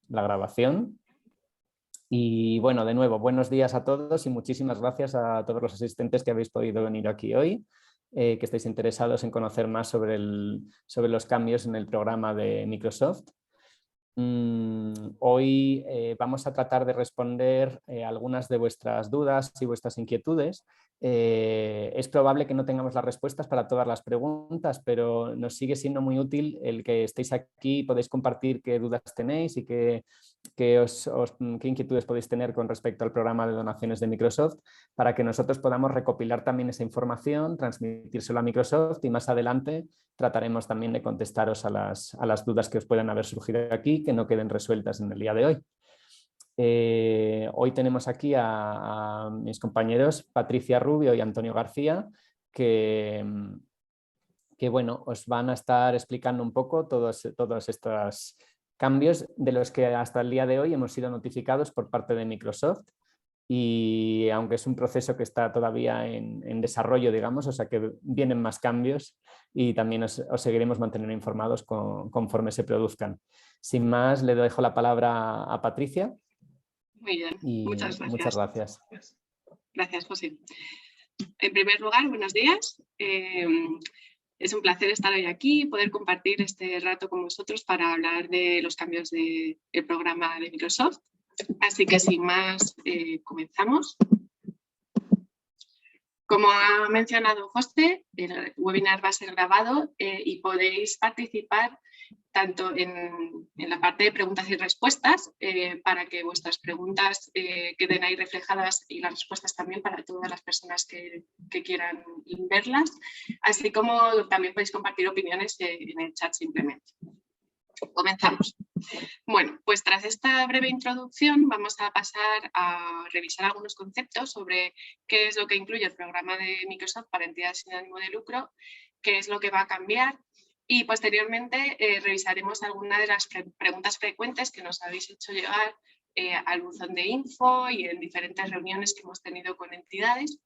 La grabación. Y bueno, de nuevo, buenos días a todos y muchísimas gracias a todos los asistentes que habéis podido venir aquí hoy, que estáis interesados en conocer más sobre los cambios en el programa de Microsoft. Hoy vamos a tratar de responder algunas de vuestras dudas y vuestras inquietudes. Es probable que no tengamos las respuestas para todas las preguntas, pero nos sigue siendo muy útil el que estéis aquí y podéis compartir qué dudas tenéis y qué inquietudes podéis tener con respecto al programa de donaciones de Microsoft, para que nosotros podamos recopilar también esa información, transmitírselo a Microsoft y más adelante trataremos también de contestaros a las dudas que os puedan haber surgido aquí, que no queden resueltas en el día de hoy. Hoy tenemos aquí a mis compañeros Patricia Rubio y Antonio García, que bueno, os van a estar explicando un poco todos estos cambios de los que hasta el día de hoy hemos sido notificados por parte de Microsoft. Y aunque es un proceso que está todavía en desarrollo, digamos, o sea que vienen más cambios y también os seguiremos manteniendo informados conforme se produzcan. Sin más, le dejo la palabra a Patricia. Muy bien, muchas gracias. Muchas gracias. Gracias, José. En primer lugar, buenos días. Es un placer estar hoy aquí y poder compartir este rato con vosotros para hablar de los cambios del programa de Microsoft. Así que sin más, comenzamos. Como ha mencionado José, el webinar va a ser grabado y podéis participar tanto en la parte de preguntas y respuestas para que vuestras preguntas queden ahí reflejadas y las respuestas también para todas las personas que quieran verlas, así como también podéis compartir opiniones en el chat simplemente. Comenzamos. Bueno, pues tras esta breve introducción vamos a pasar a revisar algunos conceptos sobre qué es lo que incluye el programa de Microsoft para entidades sin ánimo de lucro, qué es lo que va a cambiar y posteriormente revisaremos algunas de las preguntas frecuentes que nos habéis hecho llegar al buzón de info y en diferentes reuniones que hemos tenido con entidades.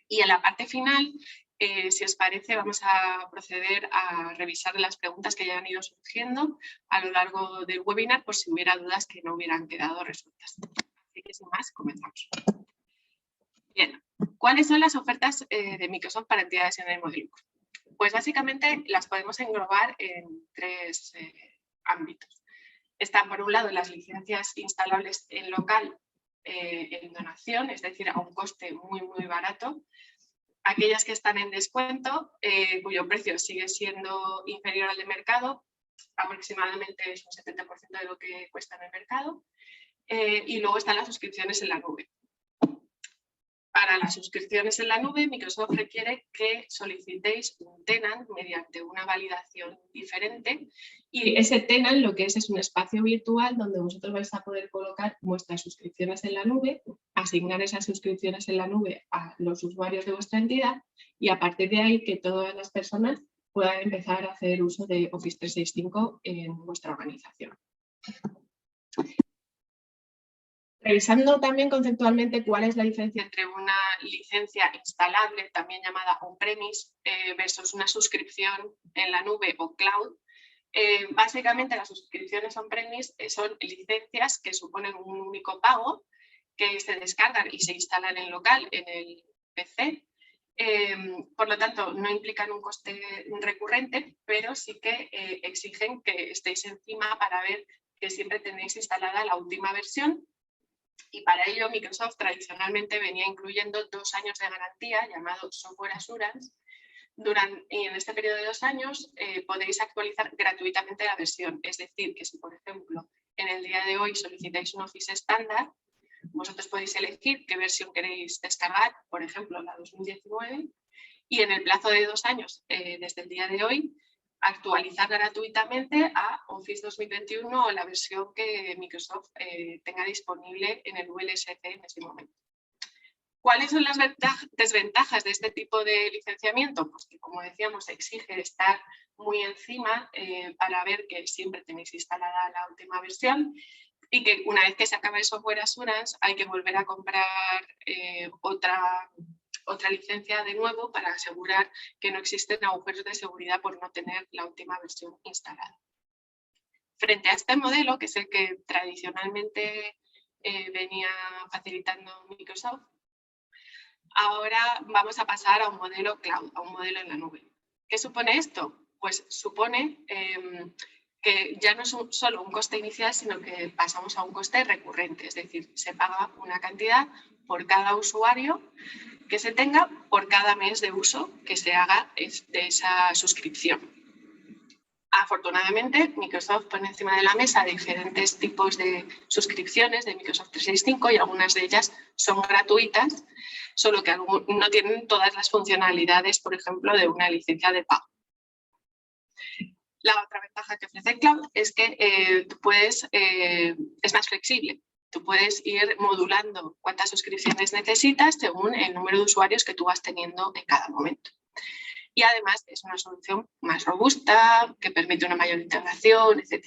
Y en la parte final, si os parece, vamos a proceder a revisar las preguntas que ya han ido surgiendo a lo largo del webinar por si hubiera dudas que no hubieran quedado resueltas. Así que sin más, comenzamos. Bien, ¿cuáles son las ofertas de Microsoft para entidades sin ánimo de lucro? Pues básicamente las podemos englobar en tres ámbitos. Están por un lado las licencias instalables en local en donación, es decir, a un coste muy, muy barato. Aquellas que están en descuento, cuyo precio sigue siendo inferior al de mercado, aproximadamente es un 70% de lo que cuesta en el mercado. Y luego están las suscripciones en la nube. Para las suscripciones en la nube, Microsoft requiere que solicitéis un tenant mediante una validación diferente y ese tenant lo que es un espacio virtual donde vosotros vais a poder colocar vuestras suscripciones en la nube, asignar esas suscripciones en la nube a los usuarios de vuestra entidad y a partir de ahí que todas las personas puedan empezar a hacer uso de Office 365 en vuestra organización. Revisando también conceptualmente cuál es la diferencia entre una licencia instalable, también llamada on-premise, versus una suscripción en la nube o cloud. Básicamente las suscripciones on-premise son licencias que suponen un único pago que se descargan y se instalan en local en el PC. Por lo tanto, no implican un coste recurrente, pero sí que exigen que estéis encima para ver que siempre tenéis instalada la última versión. Y para ello Microsoft tradicionalmente venía incluyendo 2 años de garantía llamado Software Assurance. Y en este periodo de 2 años podéis actualizar gratuitamente la versión. Es decir, que si por ejemplo en el día de hoy solicitáis un Office estándar, vosotros podéis elegir qué versión queréis descargar, por ejemplo la 2019, y en el plazo de 2 años desde el día de hoy actualizar gratuitamente a Office 2021 o la versión que Microsoft tenga disponible en el VLSC en ese momento. ¿Cuáles son las desventajas de este tipo de licenciamiento? Pues que, como decíamos, exige estar muy encima para ver que siempre tenéis instalada la última versión y que una vez que se acaba el Software Assurance hay que volver a comprar otra licencia de nuevo para asegurar que no existen agujeros de seguridad por no tener la última versión instalada. Frente a este modelo, que es el que tradicionalmente venía facilitando Microsoft, ahora vamos a pasar a un modelo cloud, a un modelo en la nube. ¿Qué supone esto? Pues supone que ya no es solo un coste inicial, sino que pasamos a un coste recurrente, es decir, se paga una cantidad por cada usuario que se tenga por cada mes de uso que se haga de esa suscripción. Afortunadamente, Microsoft pone encima de la mesa diferentes tipos de suscripciones de Microsoft 365 y algunas de ellas son gratuitas, solo que no tienen todas las funcionalidades, por ejemplo, de una licencia de pago. La otra ventaja que ofrece Cloud es que es más flexible. Tú puedes ir modulando cuántas suscripciones necesitas según el número de usuarios que tú vas teniendo en cada momento. Y además es una solución más robusta, que permite una mayor integración, etc.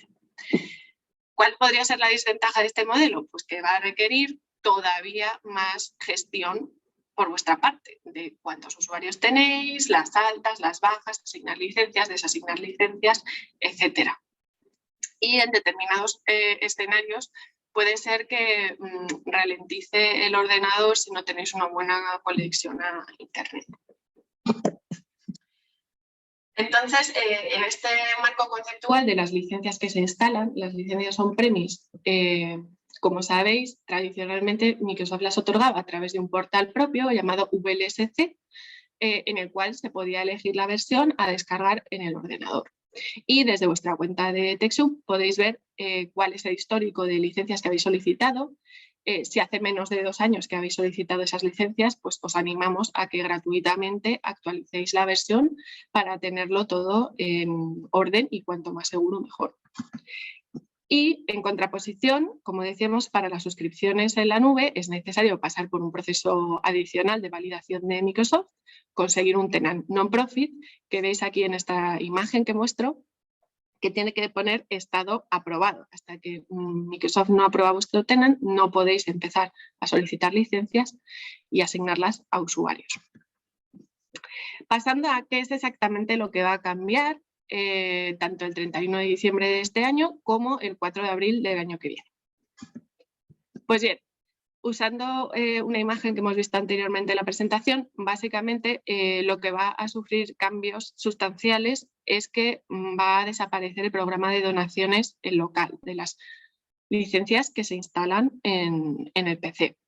¿Cuál podría ser la desventaja de este modelo? Pues que va a requerir todavía más gestión por vuestra parte, de cuántos usuarios tenéis, las altas, las bajas, asignar licencias, desasignar licencias, etc. Y en determinados escenarios puede ser que ralentice el ordenador si no tenéis una buena conexión a Internet. Entonces, en este marco conceptual de las licencias que se instalan, las licencias on-premise, como sabéis, tradicionalmente Microsoft las otorgaba a través de un portal propio llamado VLSC, en el cual se podía elegir la versión a descargar en el ordenador. Y desde vuestra cuenta de TechSoup podéis ver cuál es el histórico de licencias que habéis solicitado. Si hace menos de 2 años que habéis solicitado esas licencias, pues os animamos a que gratuitamente actualicéis la versión para tenerlo todo en orden y cuanto más seguro mejor. Y en contraposición, como decíamos, para las suscripciones en la nube es necesario pasar por un proceso adicional de validación de Microsoft, conseguir un tenant non-profit, que veis aquí en esta imagen que muestro, que tiene que poner estado aprobado. Hasta que Microsoft no aprueba vuestro tenant, no podéis empezar a solicitar licencias y asignarlas a usuarios. Pasando a qué es exactamente lo que va a cambiar, tanto el 31 de diciembre de este año como el 4 de abril del año que viene. Pues bien, usando una imagen que hemos visto anteriormente en la presentación, básicamente lo que va a sufrir cambios sustanciales es que va a desaparecer el programa de donaciones en local de las licencias que se instalan en el PC.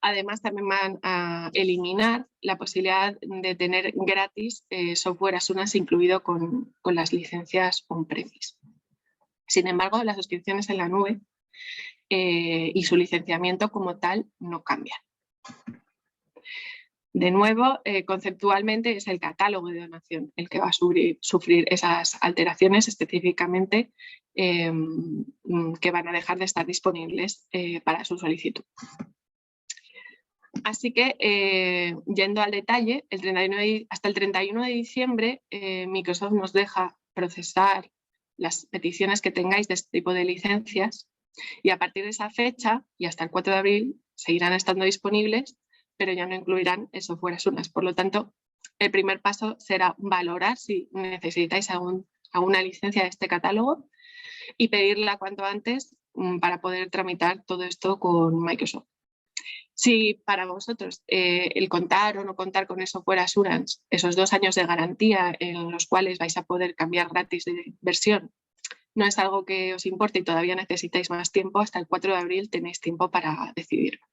Además, también van a eliminar la posibilidad de tener gratis software as soon as incluido con las licencias on-premise. Sin embargo, las suscripciones en la nube y su licenciamiento como tal no cambian. De nuevo, conceptualmente es el catálogo de donación el que va a sufrir esas alteraciones específicamente que van a dejar de estar disponibles para su solicitud. Así que, yendo al detalle, hasta el 31 de diciembre Microsoft nos deja procesar las peticiones que tengáis de este tipo de licencias y a partir de esa fecha y hasta el 4 de abril seguirán estando disponibles, pero ya no incluirán el software as soon as. Por lo tanto, el primer paso será valorar si necesitáis alguna licencia de este catálogo y pedirla cuanto antes para poder tramitar todo esto con Microsoft. Si para vosotros el contar o no contar con el software Assurance, esos 2 años de garantía en los cuales vais a poder cambiar gratis de versión, no es algo que os importe y todavía necesitáis más tiempo, hasta el 4 de abril tenéis tiempo para decidirlo.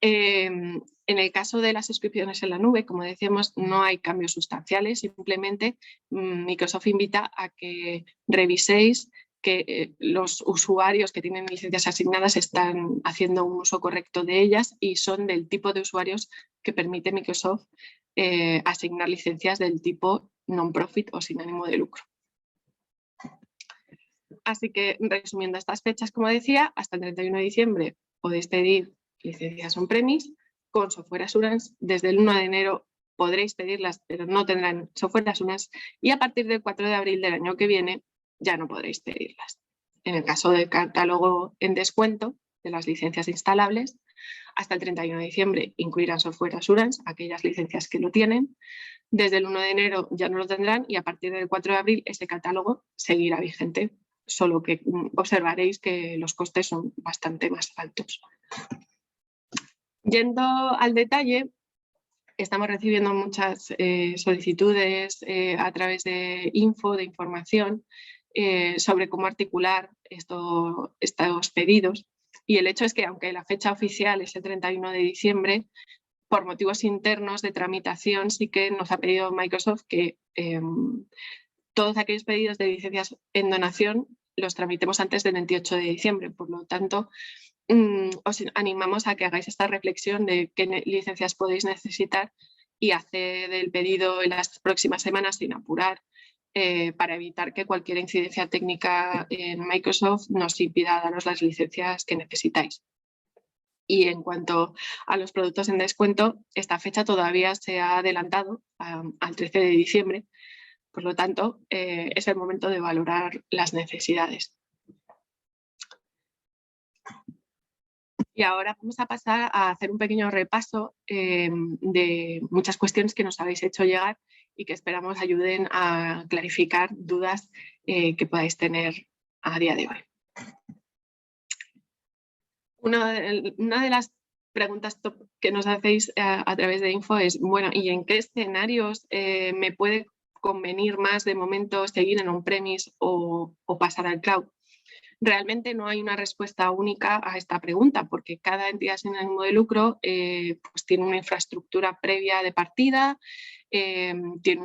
En el caso de las suscripciones en la nube, como decíamos, no hay cambios sustanciales, simplemente Microsoft invita a que reviséis que los usuarios que tienen licencias asignadas están haciendo un uso correcto de ellas y son del tipo de usuarios que permite Microsoft asignar licencias del tipo non-profit o sin ánimo de lucro. Así que, resumiendo estas fechas, como decía, hasta el 31 de diciembre podéis pedir licencias on-premise con software assurance. Desde el 1 de enero podréis pedirlas, pero no tendrán software assurance. Y a partir del 4 de abril del año que viene ya no podréis pedirlas. En el caso del catálogo en descuento de las licencias instalables, hasta el 31 de diciembre incluirán software assurance, aquellas licencias que lo tienen. Desde el 1 de enero ya no lo tendrán y a partir del 4 de abril este catálogo seguirá vigente, solo que observaréis que los costes son bastante más altos. Yendo al detalle, estamos recibiendo muchas solicitudes a través de información, sobre cómo articular estos pedidos. Y el hecho es que, aunque la fecha oficial es el 31 de diciembre, por motivos internos de tramitación sí que nos ha pedido Microsoft que todos aquellos pedidos de licencias en donación los tramitemos antes del 28 de diciembre. Por lo tanto, os animamos a que hagáis esta reflexión de qué licencias podéis necesitar y hacer el pedido en las próximas semanas sin apurar, para evitar que cualquier incidencia técnica en Microsoft nos impida daros las licencias que necesitáis. Y en cuanto a los productos en descuento, esta fecha todavía se ha adelantado al 13 de diciembre, por lo tanto, es el momento de valorar las necesidades. Y ahora vamos a pasar a hacer un pequeño repaso de muchas cuestiones que nos habéis hecho llegar y que esperamos ayuden a clarificar dudas que podáis tener a día de hoy. Una de las preguntas que nos hacéis a través de info es, bueno, ¿y en qué escenarios me puede convenir más de momento seguir en on-premise o pasar al cloud? Realmente no hay una respuesta única a esta pregunta, porque cada entidad sin ánimo de lucro pues tiene una infraestructura previa de partida, tiene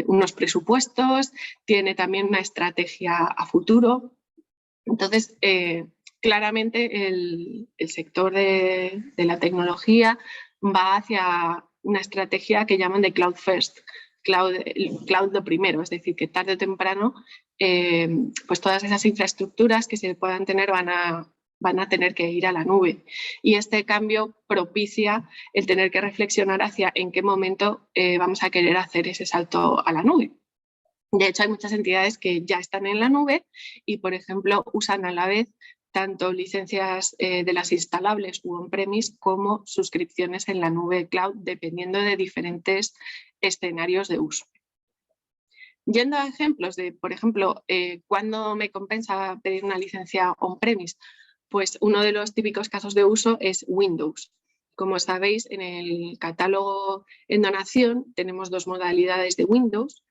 unos presupuestos, tiene también una estrategia a futuro. Entonces, claramente el sector de la tecnología va hacia una estrategia que llaman de cloud first, cloud lo primero, es decir, que tarde o temprano pues todas esas infraestructuras que se puedan tener van a tener que ir a la nube. Y este cambio propicia el tener que reflexionar hacia en qué momento vamos a querer hacer ese salto a la nube. De hecho, hay muchas entidades que ya están en la nube y, por ejemplo, usan a la vez tanto licencias de las instalables u on-premise como suscripciones en la nube cloud, dependiendo de diferentes escenarios de uso. Yendo a ejemplos de, por ejemplo, ¿cuándo me compensa pedir una licencia on-premise? Pues uno de los típicos casos de uso es Windows. Como sabéis, en el catálogo en donación tenemos dos modalidades de Windows.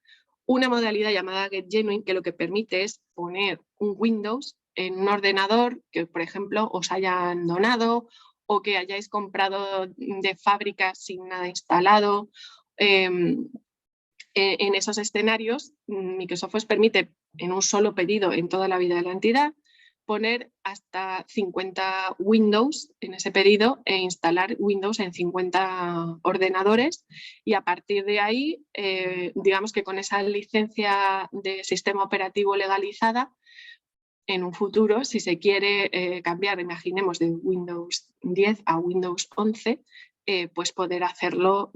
Una modalidad llamada GetGenuine, que lo que permite es poner un Windows en un ordenador que, por ejemplo, os hayan donado o que hayáis comprado de fábrica sin nada instalado. En esos escenarios, Microsoft os permite en un solo pedido en toda la vida de la entidad poner hasta 50 Windows en ese pedido e instalar Windows en 50 ordenadores, y a partir de ahí, digamos que con esa licencia de sistema operativo legalizada, en un futuro, si se quiere cambiar, imaginemos, de Windows 10 a Windows 11, pues poder hacerlo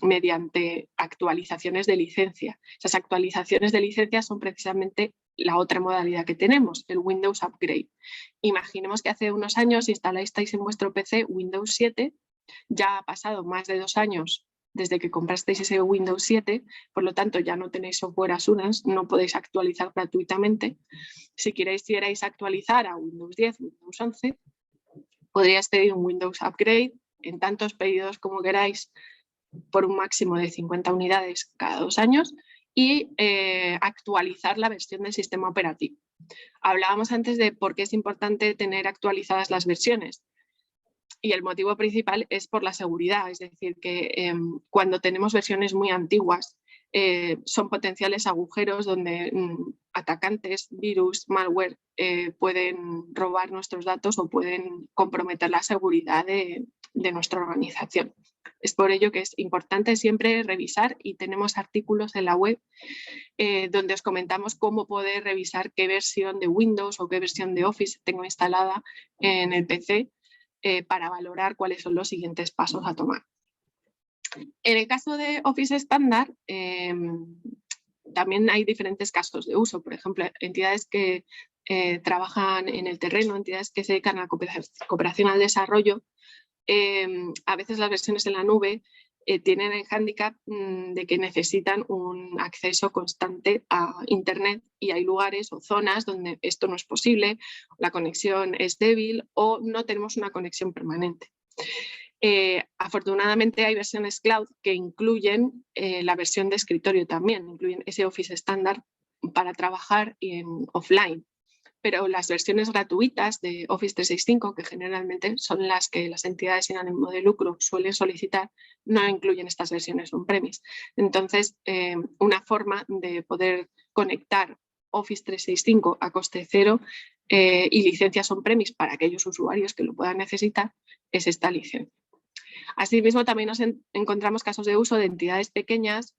mediante actualizaciones de licencia. Esas actualizaciones de licencia son precisamente la otra modalidad que tenemos, el Windows Upgrade. Imaginemos que hace unos años instalasteis en vuestro PC Windows 7, ya ha pasado más de 2 años desde que comprasteis ese Windows 7, por lo tanto ya no tenéis software assurance, no podéis actualizar gratuitamente. Si quisierais actualizar a Windows 10, Windows 11, podríais pedir un Windows Upgrade en tantos pedidos como queráis por un máximo de 50 unidades cada 2 años y actualizar la versión del sistema operativo. Hablábamos antes de por qué es importante tener actualizadas las versiones. Y el motivo principal es por la seguridad, es decir, que cuando tenemos versiones muy antiguas son potenciales agujeros donde atacantes, virus, malware pueden robar nuestros datos o pueden comprometer la seguridad de nuestra organización. Es por ello que es importante siempre revisar, y tenemos artículos en la web donde os comentamos cómo poder revisar qué versión de Windows o qué versión de Office tengo instalada en el PC, para valorar cuáles son los siguientes pasos a tomar. En el caso de Office estándar, también hay diferentes casos de uso. Por ejemplo, entidades que trabajan en el terreno, entidades que se dedican a cooperación al desarrollo, a veces las versiones en la nube tienen el hándicap de que necesitan un acceso constante a Internet y hay lugares o zonas donde esto no es posible, la conexión es débil o no tenemos una conexión permanente. Afortunadamente hay versiones cloud que incluyen la versión de escritorio también, incluyen ese Office estándar para trabajar en offline. Pero las versiones gratuitas de Office 365, que generalmente son las que las entidades sin ánimo de lucro suelen solicitar, no incluyen estas versiones on-premise. Entonces, una forma de poder conectar Office 365 a coste cero y licencias on-premise para aquellos usuarios que lo puedan necesitar es esta licencia. Asimismo, también nos encontramos casos de uso de entidades pequeñas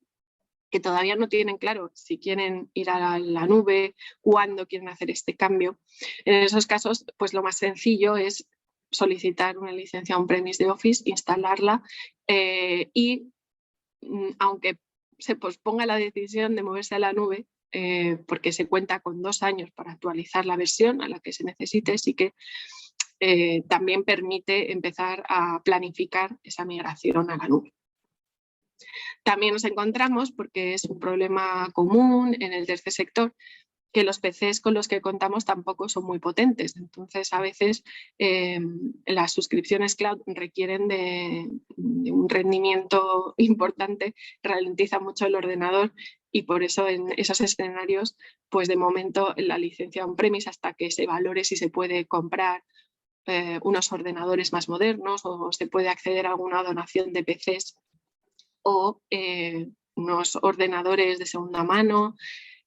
que todavía no tienen claro si quieren ir a la nube, cuándo quieren hacer este cambio. En esos casos, pues lo más sencillo es solicitar una licencia on-premise de Office, instalarla y aunque se posponga la decisión de moverse a la nube, porque se cuenta con 2 años para actualizar la versión a la que se necesite, sí que también permite empezar a planificar esa migración a la nube. También nos encontramos, porque es un problema común en el tercer sector, que los PCs con los que contamos tampoco son muy potentes. Entonces, a veces las suscripciones cloud requieren de un rendimiento importante, ralentiza mucho el ordenador y por eso en esos escenarios, pues de momento la licencia on-premise hasta que se valore si se puede comprar unos ordenadores más modernos o se puede acceder a alguna donación de PCs o unos ordenadores de segunda mano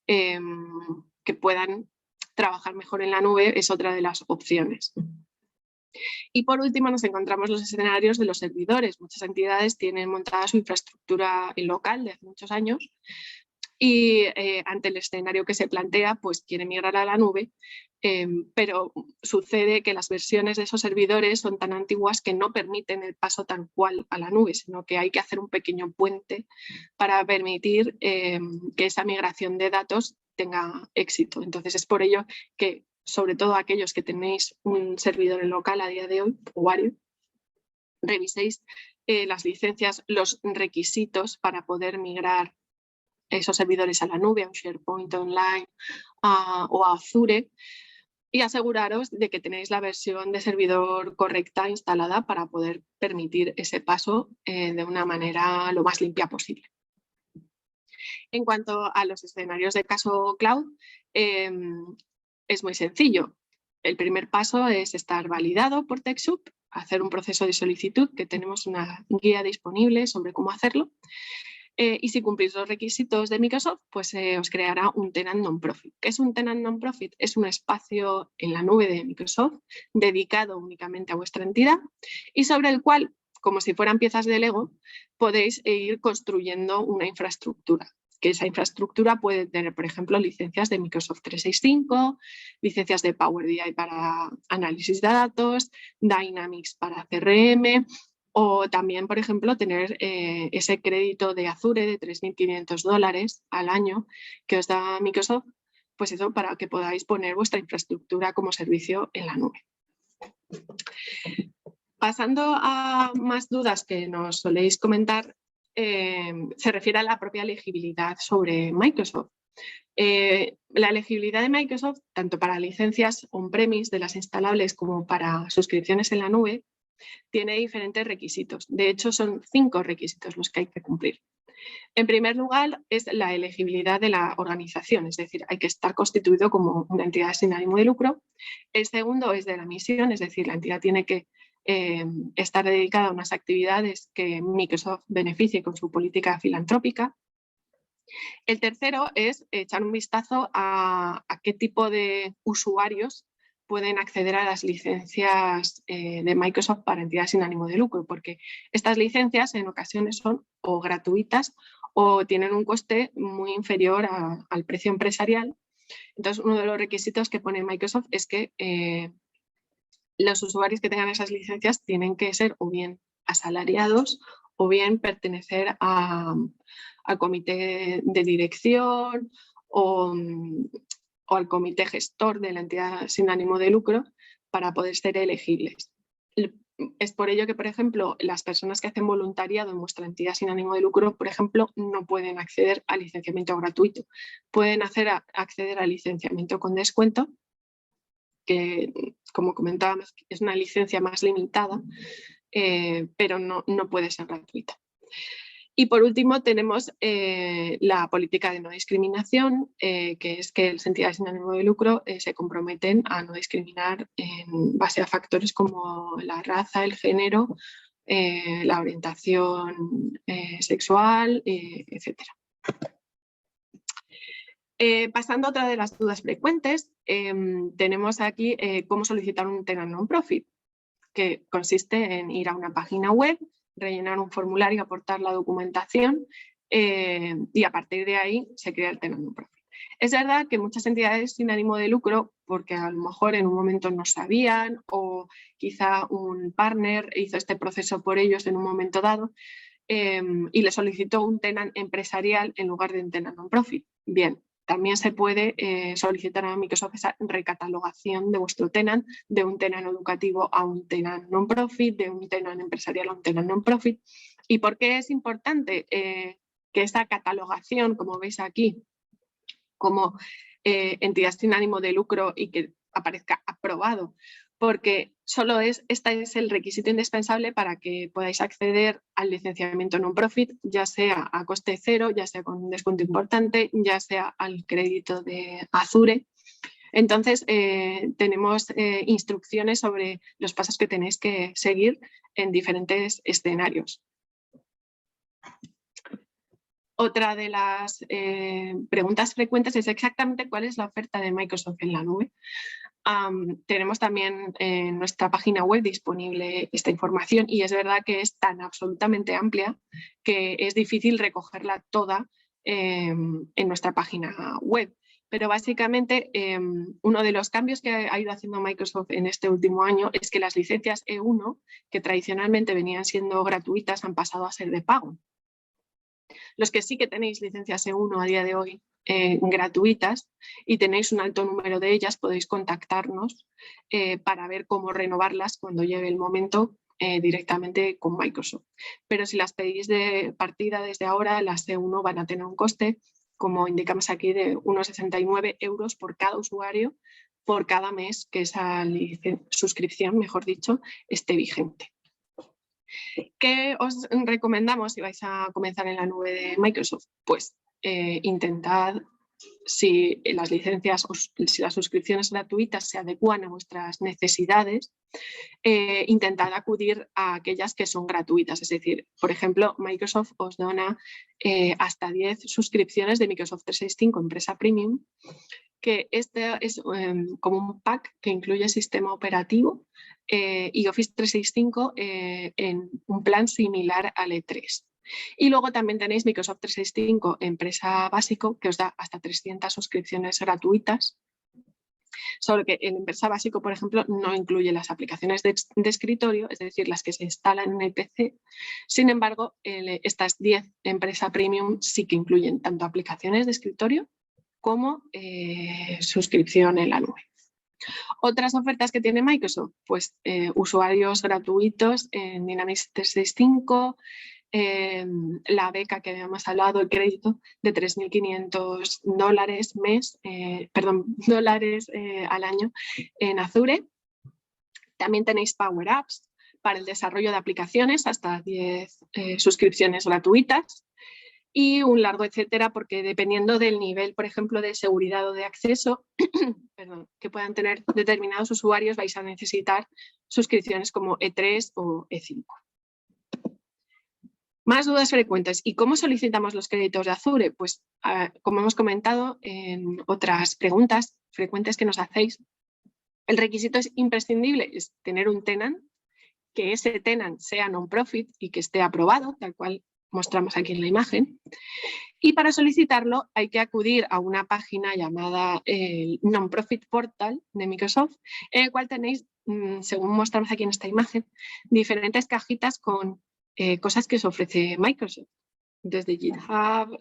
que puedan trabajar mejor en la nube es otra de las opciones. Y por último nos encontramos los escenarios de los servidores. Muchas entidades tienen montada su infraestructura local de hace muchos años y ante el escenario que se plantea, pues quiere migrar a la nube, pero sucede que las versiones de esos servidores son tan antiguas que no permiten el paso tal cual a la nube, sino que hay que hacer un pequeño puente para permitir que esa migración de datos tenga éxito. Entonces es por ello que, sobre todo aquellos que tenéis un servidor en local a día de hoy, o varios, reviséis las licencias, los requisitos para poder migrar esos servidores a la nube, a un SharePoint online o a Azure, y aseguraros de que tenéis la versión de servidor correcta instalada para poder permitir ese paso de una manera lo más limpia posible. En cuanto a los escenarios de caso cloud, es muy sencillo. El primer paso es estar validado por TechSoup, hacer un proceso de solicitud, que tenemos una guía disponible sobre cómo hacerlo. Y si cumplís los requisitos de Microsoft, pues os creará un tenant non-profit. ¿Qué es un tenant non-profit? Es un espacio en la nube de Microsoft dedicado únicamente a vuestra entidad y sobre el cual, como si fueran piezas de Lego, podéis ir construyendo una infraestructura. Que esa infraestructura puede tener, por ejemplo, licencias de Microsoft 365, licencias de Power BI para análisis de datos, Dynamics para CRM, o también, por ejemplo, tener ese crédito de Azure de $3.500 al año que os da Microsoft, pues eso para que podáis poner vuestra infraestructura como servicio en la nube. Pasando a más dudas que nos soléis comentar, se refiere a la propia elegibilidad sobre Microsoft. La elegibilidad de Microsoft, tanto para licencias on-premise de las instalables como para suscripciones en la nube, tiene diferentes requisitos. De hecho, son 5 requisitos los que hay que cumplir. En primer lugar, es la elegibilidad de la organización, es decir, hay que estar constituido como una entidad sin ánimo de lucro. El segundo es de la misión, es decir, la entidad tiene que estar dedicada a unas actividades que Microsoft beneficie con su política filantrópica. El tercero es echar un vistazo a qué tipo de usuarios pueden acceder a las licencias de Microsoft para entidades sin ánimo de lucro, porque estas licencias en ocasiones son o gratuitas o tienen un coste muy inferior al precio empresarial. Entonces, uno de los requisitos que pone Microsoft es que los usuarios que tengan esas licencias tienen que ser o bien asalariados o bien pertenecer al comité de dirección o al comité gestor de la entidad sin ánimo de lucro para poder ser elegibles. es por ello que, por ejemplo, las personas que hacen voluntariado en vuestra entidad sin ánimo de lucro, por ejemplo, no pueden acceder al licenciamiento gratuito. Pueden acceder al licenciamiento con descuento, que, como comentábamos, es una licencia más limitada, pero no puede ser gratuita. Y por último tenemos la política de no discriminación, que es que las entidades sin ánimo de lucro se comprometen a no discriminar en base a factores como la raza, el género, la orientación sexual, etc. Pasando a otra de las dudas frecuentes, tenemos aquí cómo solicitar un tenant non-profit, que consiste en ir a una página web, rellenar un formulario, aportar la documentación y a partir de ahí se crea el tenant non-profit. Es verdad que muchas entidades sin ánimo de lucro, porque a lo mejor en un momento no sabían o quizá un partner hizo este proceso por ellos en un momento dado y le solicitó un tenant empresarial en lugar de un tenant non-profit. Bien, también se puede solicitar a Microsoft esa recatalogación de vuestro tenant, de un tenant educativo a un tenant non-profit, de un tenant empresarial a un tenant non-profit. ¿Y por qué es importante que esta catalogación, como veis aquí, como entidad sin ánimo de lucro y que aparezca aprobado? Porque este es el requisito indispensable para que podáis acceder al licenciamiento non-profit, ya sea a coste cero, ya sea con un descuento importante, ya sea al crédito de Azure. Entonces, tenemos instrucciones sobre los pasos que tenéis que seguir en diferentes escenarios. Otra de las preguntas frecuentes es exactamente cuál es la oferta de Microsoft en la nube. Tenemos también en nuestra página web disponible esta información y es verdad que es tan absolutamente amplia que es difícil recogerla toda en nuestra página web. Pero básicamente uno de los cambios que ha ido haciendo Microsoft en este último año es que las licencias E1, que tradicionalmente venían siendo gratuitas, han pasado a ser de pago. Los que sí que tenéis licencias E1 a día de hoy gratuitas y tenéis un alto número de ellas, podéis contactarnos para ver cómo renovarlas cuando llegue el momento directamente con Microsoft. Pero si las pedís de partida desde ahora, las E1 van a tener un coste, como indicamos aquí, de unos 69 € por cada usuario por cada mes que esa suscripción, mejor dicho, esté vigente. ¿Qué os recomendamos si vais a comenzar en la nube de Microsoft? Pues intentad, si las licencias o si las suscripciones gratuitas se adecúan a vuestras necesidades, intentad acudir a aquellas que son gratuitas. Es decir, por ejemplo, Microsoft os dona hasta 10 suscripciones de Microsoft 365 Empresa Premium, que este es como un pack que incluye sistema operativo y Office 365 en un plan similar al E3. Y luego también tenéis Microsoft 365 Empresa Básico, que os da hasta 300 suscripciones gratuitas. Solo que el Empresa Básico, por ejemplo, no incluye las aplicaciones de escritorio, es decir, las que se instalan en el PC. Sin embargo, estas 10 Empresa Premium sí que incluyen tanto aplicaciones de escritorio como suscripción en la nube. Otras ofertas que tiene Microsoft, pues usuarios gratuitos en Dynamics 365, la beca que habíamos hablado, el crédito de $3.500 al año en Azure. También tenéis Power Apps para el desarrollo de aplicaciones, hasta 10 suscripciones gratuitas. Y un largo etcétera, porque dependiendo del nivel, por ejemplo, de seguridad o de acceso que puedan tener determinados usuarios, vais a necesitar suscripciones como E3 o E5. Más dudas frecuentes. ¿Y cómo solicitamos los créditos de Azure? Pues, como hemos comentado en otras preguntas frecuentes que nos hacéis, el requisito es imprescindible, es tener un tenant, que ese tenant sea non-profit y que esté aprobado, tal cual mostramos aquí en la imagen. Y para solicitarlo hay que acudir a una página llamada el Non-Profit Portal de Microsoft, en el cual tenéis, según mostramos aquí en esta imagen, diferentes cajitas con cosas que os ofrece Microsoft. Desde GitHub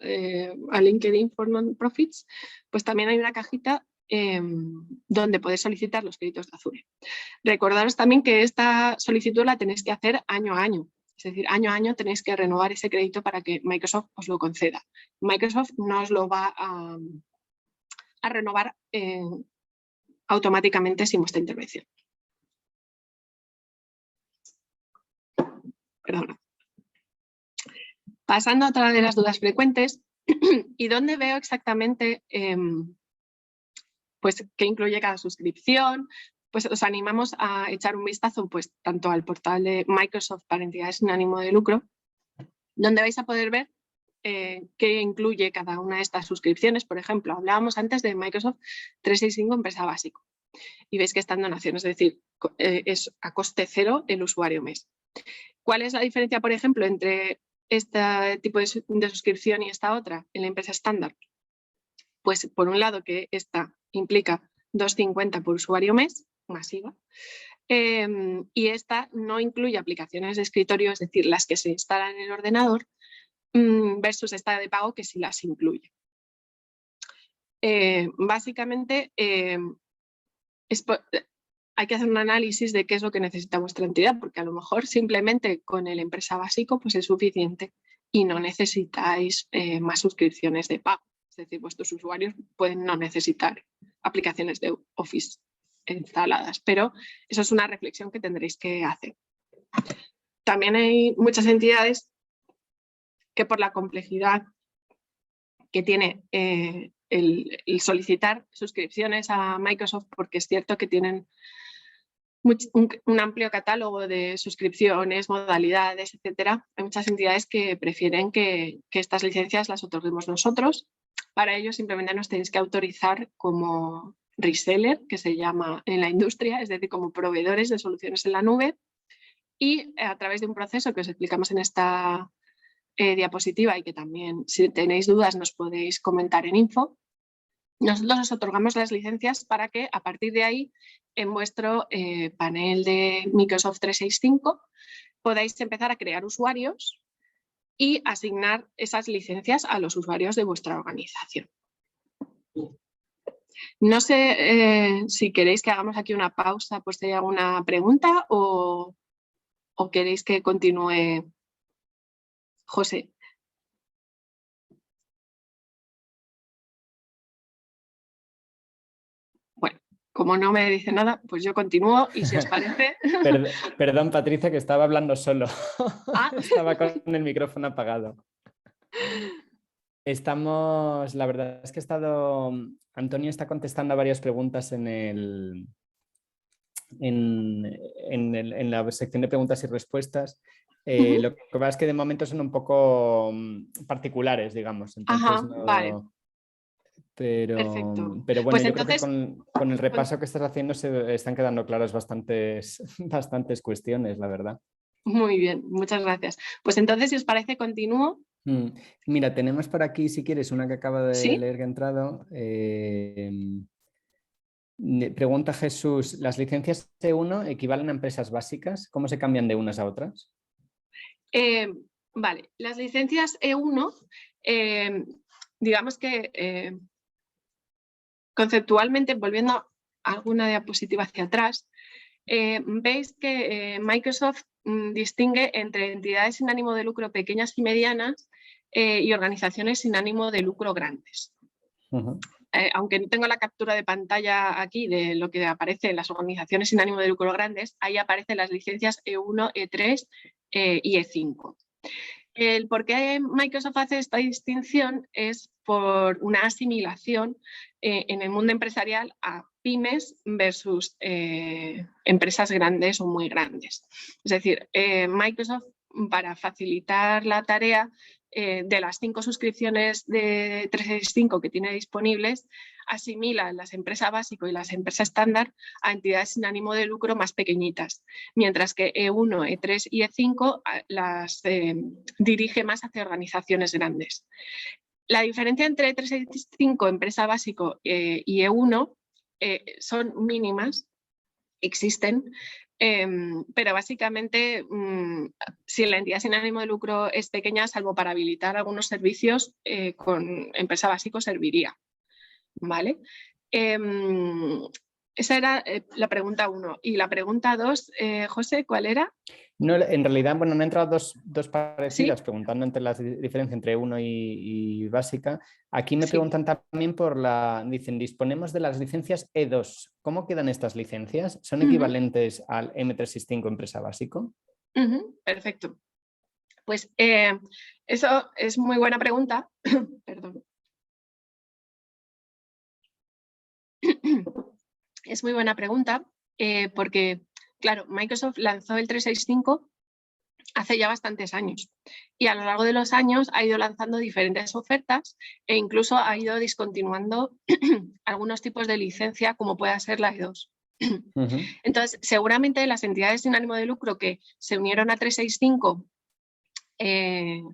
a LinkedIn for Non-Profits, pues también hay una cajita donde podéis solicitar los créditos de Azure. Recordaros también que esta solicitud la tenéis que hacer año a año. Es decir, año a año tenéis que renovar ese crédito para que Microsoft os lo conceda. Microsoft no os lo va a renovar automáticamente sin vuestra intervención. Perdona. Pasando a otra de las dudas frecuentes, ¿y dónde veo exactamente pues, qué incluye cada suscripción? Pues os animamos a echar un vistazo pues, tanto al portal de Microsoft para entidades sin ánimo de lucro, donde vais a poder ver qué incluye cada una de estas suscripciones. Por ejemplo, hablábamos antes de Microsoft 365 Empresa Básico y veis que están donaciones, es decir, es a coste cero el usuario mes. ¿Cuál es la diferencia, por ejemplo, entre este tipo de suscripción y esta otra en la empresa estándar? Pues por un lado que esta implica 2,50 por usuario mes, masiva, y esta no incluye aplicaciones de escritorio, es decir, las que se instalan en el ordenador, versus esta de pago que sí las incluye. Básicamente hay que hacer un análisis de qué es lo que necesita vuestra entidad, porque a lo mejor simplemente con el empresa básico pues es suficiente y no necesitáis más suscripciones de pago. Es decir, vuestros usuarios pueden no necesitar aplicaciones de Office instaladas, pero eso es una reflexión que tendréis que hacer. También hay muchas entidades que por la complejidad que tiene el solicitar suscripciones a Microsoft, porque es cierto que tienen un amplio catálogo de suscripciones, modalidades, etcétera. Hay muchas entidades que prefieren que estas licencias las otorguemos nosotros. Para ello simplemente nos tenéis que autorizar como reseller, que se llama en la industria, es decir, como proveedores de soluciones en la nube, y a través de un proceso que os explicamos en esta diapositiva y que también si tenéis dudas nos podéis comentar en info, nosotros os otorgamos las licencias para que a partir de ahí en vuestro panel de Microsoft 365 podáis empezar a crear usuarios y asignar esas licencias a los usuarios de vuestra organización. No sé si queréis que hagamos aquí una pausa por si hay alguna pregunta o queréis que continúe José. Bueno, como no me dice nada, pues yo continúo y si os parece... Perdón, Patricia, que estaba hablando solo. ¿Ah? Estaba con el micrófono apagado. La verdad es que Antonio está contestando a varias preguntas en la sección de preguntas y respuestas. Lo que pasa es que de momento son un poco particulares, digamos. Entonces, Ajá, vale. Pero bueno, pues yo entonces, creo que con el repaso que estás haciendo se están quedando claras bastantes cuestiones, la verdad. Muy bien, muchas gracias. Pues entonces, si os parece, continúo. Mira, tenemos por aquí, si quieres, una que acabo de ¿Sí? leer que ha entrado. Pregunta Jesús, ¿las licencias E1 equivalen a empresas básicas? ¿Cómo se cambian de unas a otras? Vale, las licencias E1, digamos que conceptualmente, volviendo a alguna diapositiva hacia atrás, veis que Microsoft distingue entre entidades sin ánimo de lucro pequeñas y medianas y organizaciones sin ánimo de lucro grandes. Aunque no tengo la captura de pantalla aquí de lo que aparece en las organizaciones sin ánimo de lucro grandes, ahí aparecen las licencias E1, E3 y E5. El por qué Microsoft hace esta distinción es por una asimilación en el mundo empresarial a pymes versus empresas grandes o muy grandes. Es decir, Microsoft, para facilitar la tarea de las 5 suscripciones de 365 que tiene disponibles, asimila las empresas básico y las empresas estándar a entidades sin ánimo de lucro más pequeñitas, mientras que E1, E3 y E5 las dirige más hacia organizaciones grandes. La diferencia entre 365, empresa básico y E1 son mínimas, existen, pero básicamente si la entidad sin ánimo de lucro es pequeña, salvo para habilitar algunos servicios, con empresa básico serviría. ¿Vale? Esa era la pregunta 1. Y la pregunta 2, José, ¿cuál era? No, en realidad, bueno, me han entrado dos parecidas, ¿Sí? preguntando entre la diferencia entre 1 y básica. Aquí me Sí. preguntan también dicen, disponemos de las licencias E2. ¿Cómo quedan estas licencias? ¿Son equivalentes al M365 empresa básico? Perfecto. Pues eso es muy buena pregunta. Perdón. Es muy buena pregunta porque, claro, Microsoft lanzó el 365 hace ya bastantes años y a lo largo de los años ha ido lanzando diferentes ofertas e incluso ha ido discontinuando algunos tipos de licencia como pueda ser la E2. Entonces, seguramente las entidades sin ánimo de lucro que se unieron a 365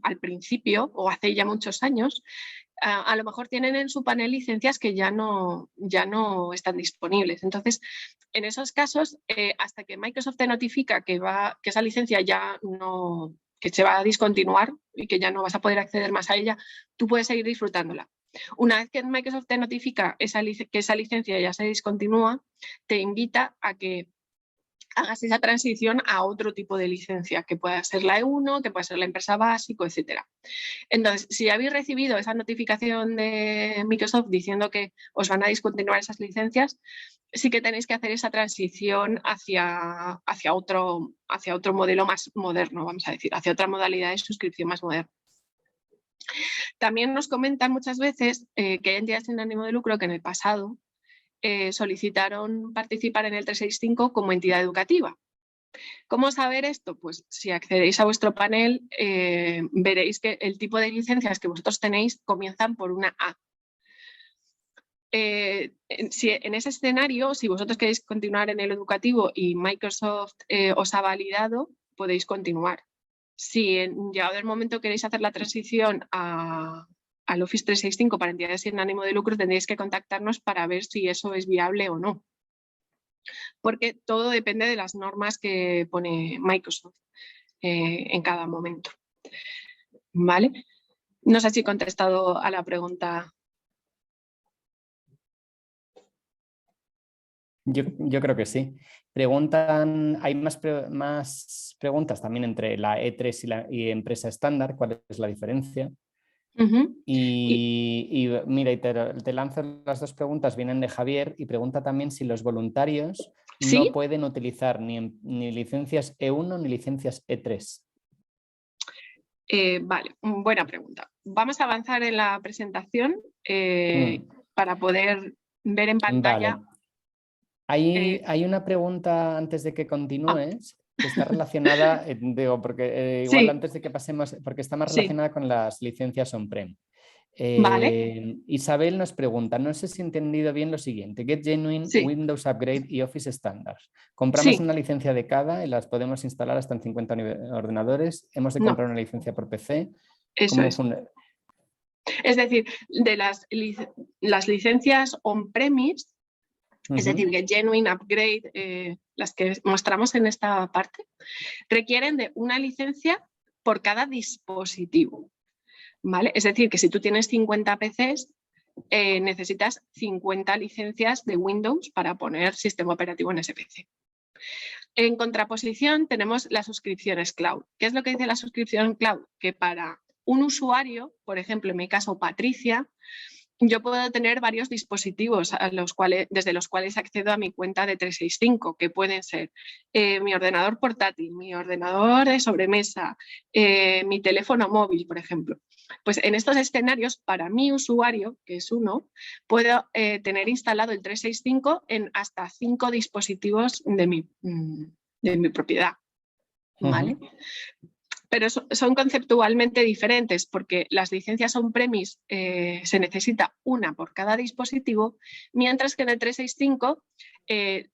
al principio o hace ya muchos años, a lo mejor tienen en su panel licencias que ya no están disponibles. Entonces, en esos casos, hasta que Microsoft te notifica que esa licencia ya no, que se va a discontinuar y que ya no vas a poder acceder más a ella, tú puedes seguir disfrutándola. Una vez que Microsoft te notifica que esa licencia ya se discontinúa, te invita a que hagas esa transición a otro tipo de licencia, que pueda ser la E1, que pueda ser la empresa básico, etc. Entonces, si habéis recibido esa notificación de Microsoft diciendo que os van a discontinuar esas licencias, sí que tenéis que hacer esa transición hacia otro modelo más moderno, vamos a decir, hacia otra modalidad de suscripción más moderna. También nos comentan muchas veces que hay entidades sin ánimo de lucro que en el pasado solicitaron participar en el 365 como entidad educativa. ¿Cómo saber esto? Pues si accedéis a vuestro panel veréis que el tipo de licencias que vosotros tenéis comienzan por una A. Si en ese escenario, si vosotros queréis continuar en el educativo y Microsoft os ha validado, podéis continuar. Si llegado el momento queréis hacer la transición al Office 365 para entidades sin ánimo de lucro, tendréis que contactarnos para ver si eso es viable o no. Porque todo depende de las normas que pone Microsoft en cada momento. ¿Vale? No sé si he contestado a la pregunta. Yo creo que sí. Preguntan, hay más preguntas también entre la E3 y empresa estándar, ¿cuál es la diferencia? Y mira, y te lanzo las dos preguntas, vienen de Javier y pregunta también si los voluntarios ¿Sí? no pueden utilizar ni licencias E1 ni licencias E3. Vale, buena pregunta. Vamos a avanzar en la presentación para poder ver en pantalla. Vale. Hay una pregunta antes de que continúes que está relacionada, digo, porque igual Sí, antes de que pasemos, porque está más sí. relacionada con las licencias on-prem. Vale. Isabel nos pregunta, no sé si he entendido bien lo siguiente, Get Genuine, Sí, Windows Upgrade y Office Standards. Compramos sí, una licencia de cada y las podemos instalar hasta en 50 ordenadores. Hemos de no, comprar una licencia por PC. eso es. Es decir, de las licencias on-premise, es decir, Get Genuine, Upgrade, las que mostramos en esta parte, requieren de una licencia por cada dispositivo. ¿Vale? Es decir, que si tú tienes 50 PCs, necesitas 50 licencias de Windows para poner sistema operativo en ese PC. En contraposición tenemos las suscripciones cloud. ¿Qué es lo que dice la suscripción cloud? Que para un usuario, por ejemplo, en mi caso Patricia, yo puedo tener varios dispositivos desde los cuales accedo a mi cuenta de 365, que pueden ser mi ordenador portátil, mi ordenador de sobremesa, mi teléfono móvil, por ejemplo. Pues en estos escenarios, para mi usuario, que es uno, puedo tener instalado el 365 en hasta 5 dispositivos de mi propiedad. ¿Vale? Pero son conceptualmente diferentes porque las licencias on-premise se necesita una por cada dispositivo, mientras que en el 365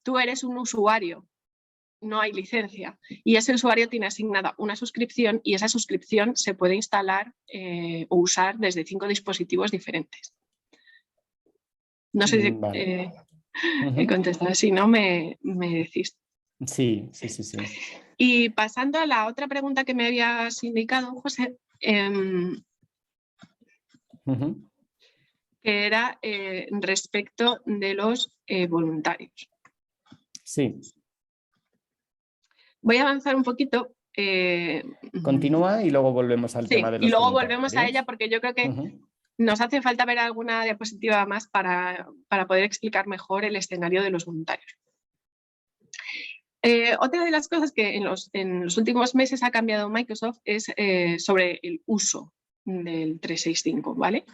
tú eres un usuario, no hay licencia, y ese usuario tiene asignada una suscripción y esa suscripción se puede instalar o usar desde 5 dispositivos diferentes. No sé si he contestado, si no me decís. Sí. Y pasando a la otra pregunta que me habías indicado, José, que era respecto de los voluntarios. Sí. Voy a avanzar un poquito. Continúa y luego volvemos al tema de los y luego voluntarios. volvemos a ella porque yo creo que nos hace falta ver alguna diapositiva más para poder explicar mejor el escenario de los voluntarios. Otra de las cosas que en los últimos meses ha cambiado Microsoft es sobre el uso del 365, ¿vale?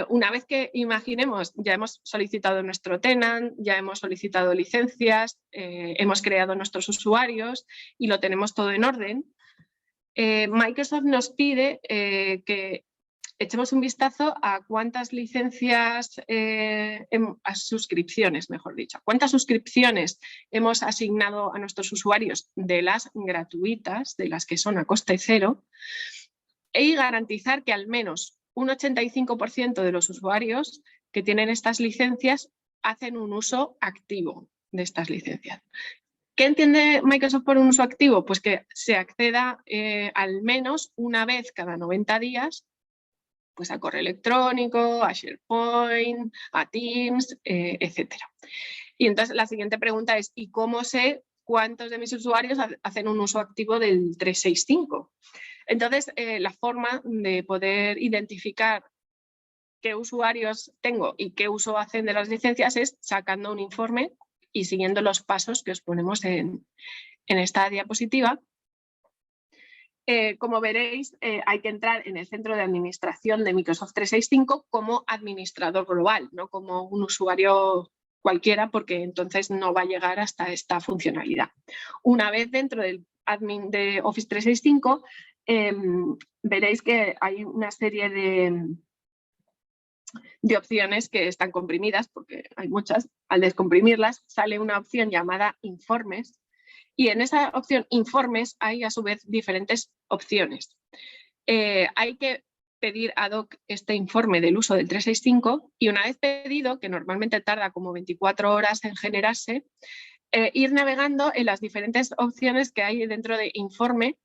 Una vez que imaginemos, ya hemos solicitado nuestro tenant, ya hemos solicitado licencias, hemos creado nuestros usuarios y lo tenemos todo en orden, Microsoft nos pide que echemos un vistazo a cuántas licencias, a suscripciones, mejor dicho, cuántas suscripciones hemos asignado a nuestros usuarios de las gratuitas, de las que son a coste cero, y garantizar que al menos un 85% de los usuarios que tienen estas licencias hacen un uso activo de estas licencias. ¿Qué entiende Microsoft por un uso activo? Pues que se acceda al menos una vez cada 90 días pues a correo electrónico, a SharePoint, a Teams, etc. Y entonces la siguiente pregunta es, ¿y cómo sé cuántos de mis usuarios hacen un uso activo del 365? Entonces, la forma de poder identificar qué usuarios tengo y qué uso hacen de las licencias es sacando un informe y siguiendo los pasos que os ponemos en esta diapositiva. Como veréis, hay que entrar en el centro de administración de Microsoft 365 como administrador global, no como un usuario cualquiera, porque entonces no va a llegar hasta esta funcionalidad. Una vez dentro del admin de Office 365, veréis que hay una serie de opciones que están comprimidas, porque hay muchas. Al descomprimirlas sale una opción llamada Informes, y en esa opción Informes hay a su vez diferentes opciones. Hay que pedir ad hoc este informe del uso del 365 y una vez pedido, que normalmente tarda como 24 horas en generarse, ir navegando en las diferentes opciones que hay dentro de Informe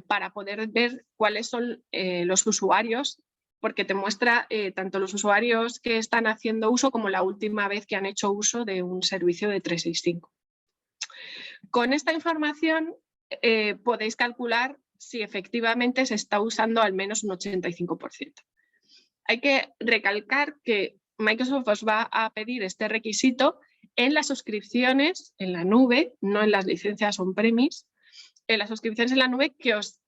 para poder ver cuáles son los usuarios, porque te muestra tanto los usuarios que están haciendo uso como la última vez que han hecho uso de un servicio de 365. Con esta información podéis calcular si efectivamente se está usando al menos un 85%. Hay que recalcar que Microsoft os va a pedir este requisito en las suscripciones en la nube, no en las licencias on-premise, en las suscripciones en la nube que os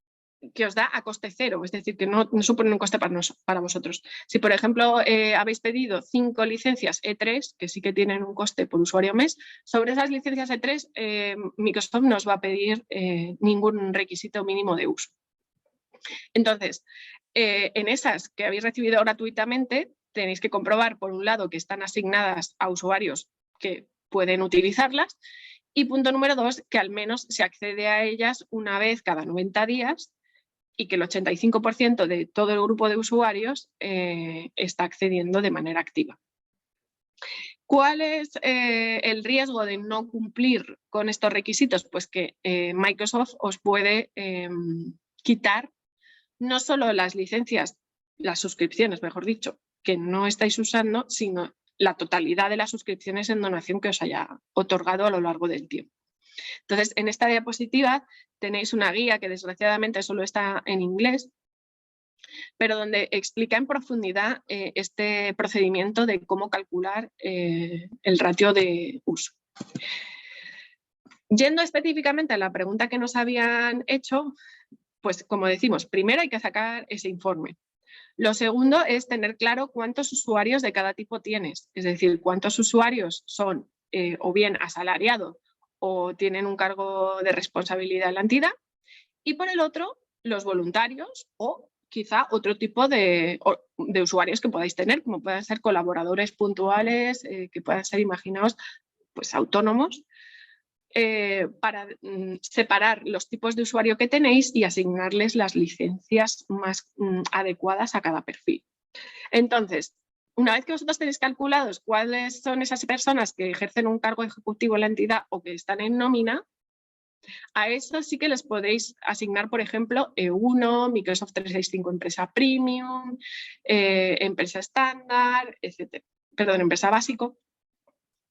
da a coste cero, es decir, que no supone un coste para vosotros. Si, por ejemplo, habéis pedido 5 licencias E3, que sí que tienen un coste por usuario mes, sobre esas licencias E3 Microsoft no os va a pedir ningún requisito mínimo de uso. Entonces, en esas que habéis recibido gratuitamente, tenéis que comprobar, por un lado, que están asignadas a usuarios que pueden utilizarlas, y punto número 2, que al menos se accede a ellas una vez cada 90 días y que el 85% de todo el grupo de usuarios está accediendo de manera activa. ¿Cuál es el riesgo de no cumplir con estos requisitos? Pues que Microsoft os puede quitar no solo las licencias, las suscripciones, mejor dicho, que no estáis usando, sino la totalidad de las suscripciones en donación que os haya otorgado a lo largo del tiempo. Entonces, en esta diapositiva tenéis una guía que desgraciadamente solo está en inglés, pero donde explica en profundidad este procedimiento de cómo calcular el ratio de uso. Yendo específicamente a la pregunta que nos habían hecho, pues como decimos, primero hay que sacar ese informe. Lo segundo es tener claro cuántos usuarios de cada tipo tienes, es decir, cuántos usuarios son o bien asalariados o tienen un cargo de responsabilidad en la entidad, y por el otro, los voluntarios o quizá otro tipo de usuarios que podáis tener, como puedan ser colaboradores puntuales, que puedan ser, imaginaos, pues autónomos, para separar los tipos de usuario que tenéis y asignarles las licencias más adecuadas a cada perfil. Entonces, una vez que vosotros tenéis calculados cuáles son esas personas que ejercen un cargo ejecutivo en la entidad o que están en nómina, A eso sí que les podéis asignar, por ejemplo, E1, Microsoft 365 Empresa Premium, Empresa Estándar, etc. Perdón, Empresa Básico,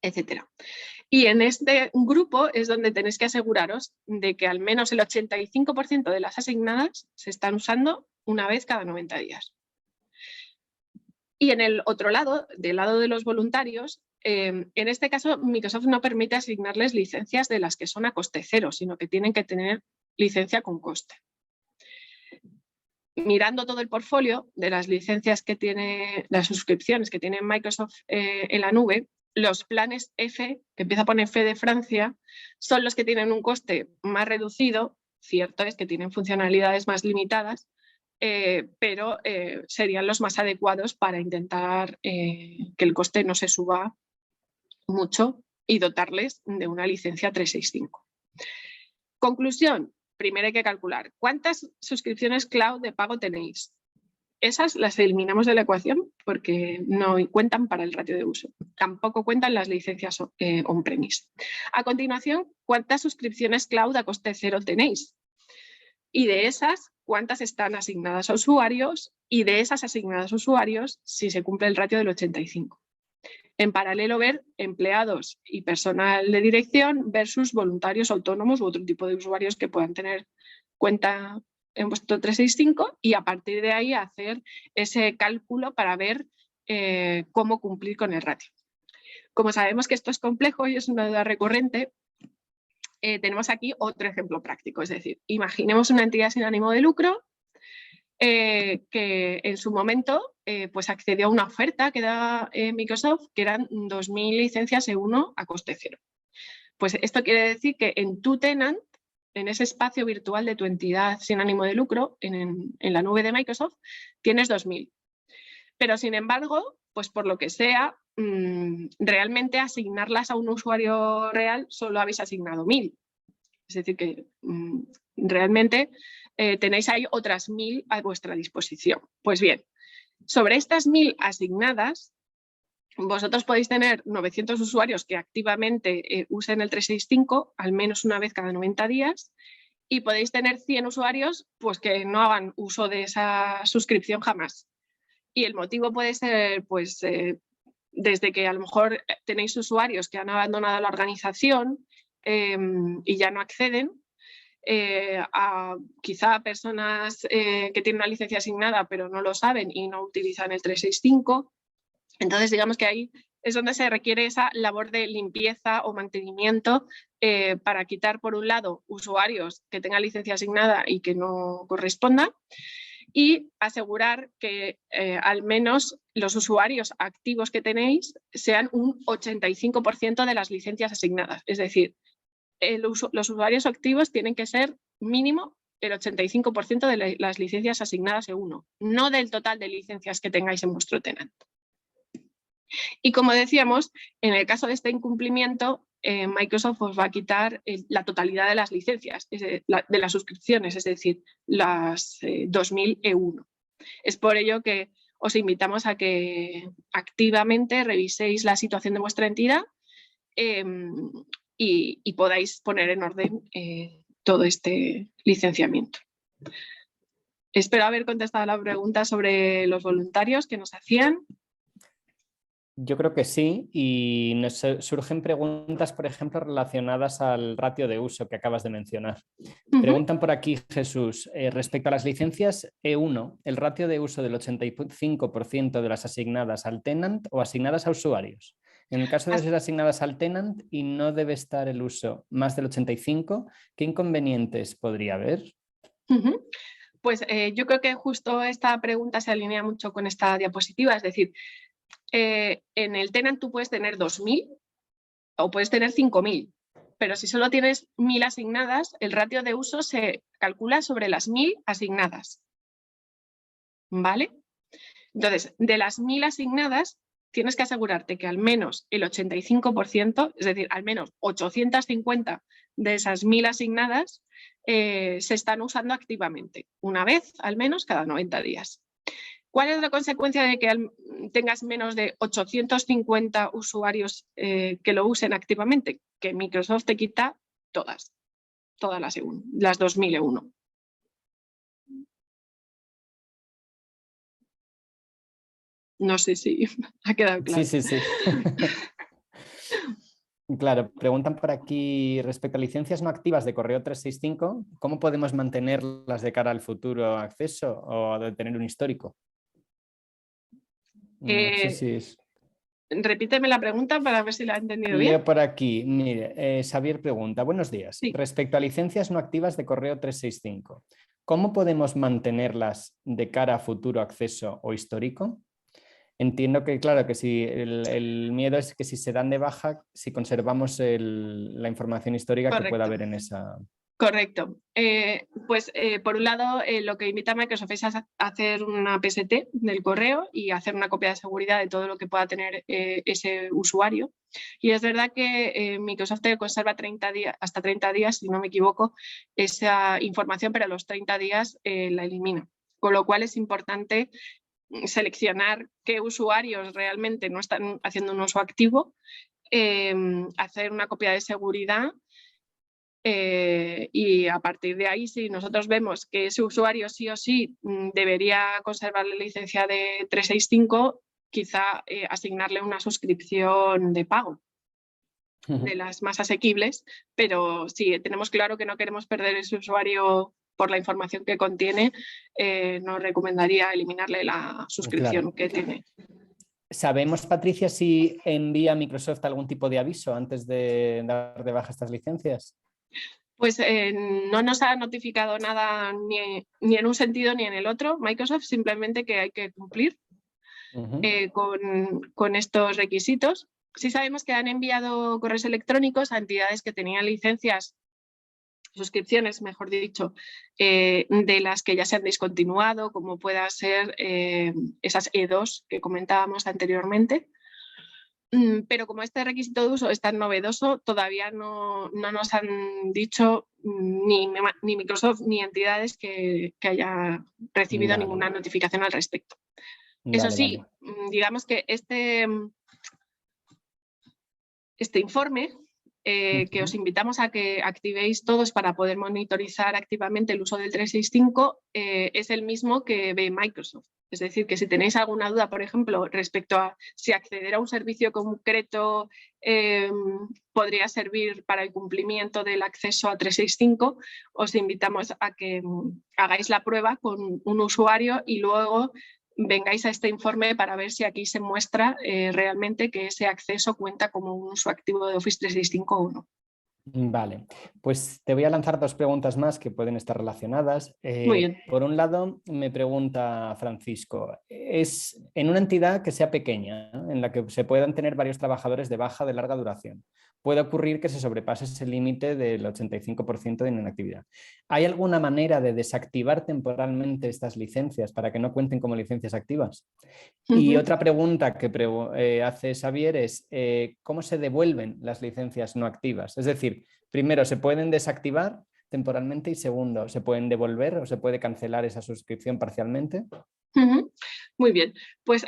etc. Y en este grupo es donde tenéis que aseguraros de que al menos el 85% de las asignadas se están usando una vez cada 90 días. Y en el otro lado, del lado de los voluntarios, en este caso Microsoft no permite asignarles licencias de las que son a coste cero, sino que tienen que tener licencia con coste. Mirando todo el portfolio de las licencias que tiene, las suscripciones que tiene Microsoft en la nube, los planes F, que empieza a poner F de Francia, son los que tienen un coste más reducido. Cierto es que tienen funcionalidades más limitadas, pero serían los más adecuados para intentar que el coste no se suba mucho y dotarles de una licencia 365. Conclusión, primero hay que calcular cuántas suscripciones cloud de pago tenéis. Esas las eliminamos de la ecuación porque no cuentan para el ratio de uso. Tampoco cuentan las licencias on-premise. A continuación, ¿cuántas suscripciones cloud a coste cero tenéis? Y de esas, ¿cuántas están asignadas a usuarios? Y de esas asignadas a usuarios, si se cumple el ratio del 85. En paralelo, ver empleados y personal de dirección versus voluntarios autónomos u otro tipo de usuarios que puedan tener cuenta en vuestro 365 y a partir de ahí hacer ese cálculo para ver cómo cumplir con el ratio. Como sabemos que esto es complejo y es una duda recurrente, tenemos aquí otro ejemplo práctico. Es decir, imaginemos una entidad sin ánimo de lucro que en su momento pues accedió a una oferta que da Microsoft, que eran 2.000 licencias E1 a coste cero. Pues esto quiere decir que en tu tenant, en ese espacio virtual de tu entidad sin ánimo de lucro, en la nube de Microsoft, tienes 2.000. Pero sin embargo, pues por lo que sea, realmente asignarlas a un usuario real solo habéis asignado 1.000. Es decir, que realmente tenéis ahí otras 1.000 a vuestra disposición. Pues bien, sobre estas 1.000 asignadas, vosotros podéis tener 900 usuarios que activamente usen el 365 al menos una vez cada 90 días y podéis tener 100 usuarios pues, que no hagan uso de esa suscripción jamás. Y el motivo puede ser pues, desde que a lo mejor tenéis usuarios que han abandonado la organización y ya no acceden, a quizá personas que tienen una licencia asignada pero no lo saben y no utilizan el 365. Entonces, digamos que ahí es donde se requiere esa labor de limpieza o mantenimiento para quitar, por un lado, usuarios que tengan licencia asignada y que no corresponda y asegurar que al menos los usuarios activos que tenéis sean un 85% de las licencias asignadas. Es decir, los usuarios activos tienen que ser mínimo el 85% de las licencias asignadas E1, no del total de licencias que tengáis en vuestro tenant. Y como decíamos, en el caso de este incumplimiento, Microsoft os va a quitar la totalidad de las licencias, de las suscripciones, es decir, las 2.000 E1. Es por ello que os invitamos a que activamente reviséis la situación de vuestra entidad y podáis poner en orden todo este licenciamiento. Espero haber contestado la pregunta sobre los voluntarios que nos hacían. Yo creo que sí, y nos surgen preguntas, por ejemplo, relacionadas al ratio de uso que acabas de mencionar. Preguntan por aquí, Jesús, respecto a las licencias E1, ¿el ratio de uso del 85% de las asignadas al tenant o asignadas a usuarios? En el caso de ser asignadas al tenant y no debe estar el uso más del 85%, ¿qué inconvenientes podría haber? Pues yo creo que justo esta pregunta se alinea mucho con esta diapositiva, es decir, en el tenant tú puedes tener 2.000 o puedes tener 5.000, pero si solo tienes 1.000 asignadas, el ratio de uso se calcula sobre las 1.000 asignadas. ¿Vale? Entonces, de las 1.000 asignadas, tienes que asegurarte que al menos el 85%, es decir, al menos 850 de esas 1.000 asignadas se están usando activamente, una vez al menos cada 90 días. ¿Cuál es la consecuencia de que tengas menos de 850 usuarios que lo usen activamente? Que Microsoft te quita todas. todas las 2001. No sé si ha quedado claro. Sí, sí, sí. Claro, preguntan por aquí respecto a licencias no activas de correo 365, ¿cómo podemos mantenerlas de cara al futuro acceso o de tener un histórico? No sé si es... Repíteme la pregunta para ver si la he entendido bien. Leo por aquí, mire, Xavier pregunta, buenos días, Sí. respecto a licencias no activas de correo 365, ¿cómo podemos mantenerlas de cara a futuro acceso o histórico? Entiendo que, claro, que si el miedo es que si se dan de baja, si conservamos la información histórica que pueda Correcto. haber en esa... Correcto. Por un lado, lo que invita a Microsoft es a hacer una PST del correo y hacer una copia de seguridad de todo lo que pueda tener ese usuario. Y es verdad que Microsoft te conserva 30 días, hasta 30 días, si no me equivoco, esa información, pero a los 30 días la elimina. Con lo cual es importante seleccionar qué usuarios realmente no están haciendo un uso activo, hacer una copia de seguridad y a partir de ahí, si nosotros vemos que ese usuario sí o sí debería conservar la licencia de 365, quizá asignarle una suscripción de pago de las más asequibles, pero si tenemos claro que no queremos perder ese usuario por la información que contiene, nos recomendaría eliminarle la suscripción que tiene. ¿Sabemos, Patricia, si envía Microsoft algún tipo de aviso antes de dar de baja estas licencias? Pues no nos ha notificado nada ni en un sentido ni en el otro. Microsoft, simplemente que hay que cumplir con estos requisitos. Sí sabemos que han enviado correos electrónicos a entidades que tenían licencias, suscripciones, mejor dicho, de las que ya se han discontinuado, como pueda ser esas E2 que comentábamos anteriormente. Pero como este requisito de uso es tan novedoso, todavía no nos han dicho ni Microsoft ni entidades que haya recibido ninguna notificación al respecto. Eso sí, digamos que este informe, que os invitamos a que activéis todos para poder monitorizar activamente el uso del 365, es el mismo que ve Microsoft. Es decir, que si tenéis alguna duda, por ejemplo, respecto a si acceder a un servicio concreto podría servir para el cumplimiento del acceso a 365, os invitamos a que hagáis la prueba con un usuario y luego vengáis a este informe para ver si aquí se muestra realmente que ese acceso cuenta como un uso activo de Office 365 o no. Vale, pues te voy a lanzar dos preguntas más que pueden estar relacionadas. Muy bien. Por un lado, me pregunta Francisco, ¿es en una entidad que sea pequeña, en la que se puedan tener varios trabajadores de baja de larga duración, puede ocurrir que se sobrepase ese límite del 85% de inactividad? ¿Hay alguna manera de desactivar temporalmente estas licencias para que no cuenten como licencias activas? Y otra pregunta que hace Xavier es ¿cómo se devuelven las licencias no activas? Es decir, primero, ¿se pueden desactivar temporalmente? Y segundo, ¿se pueden devolver o se puede cancelar esa suscripción parcialmente? Muy bien. Pues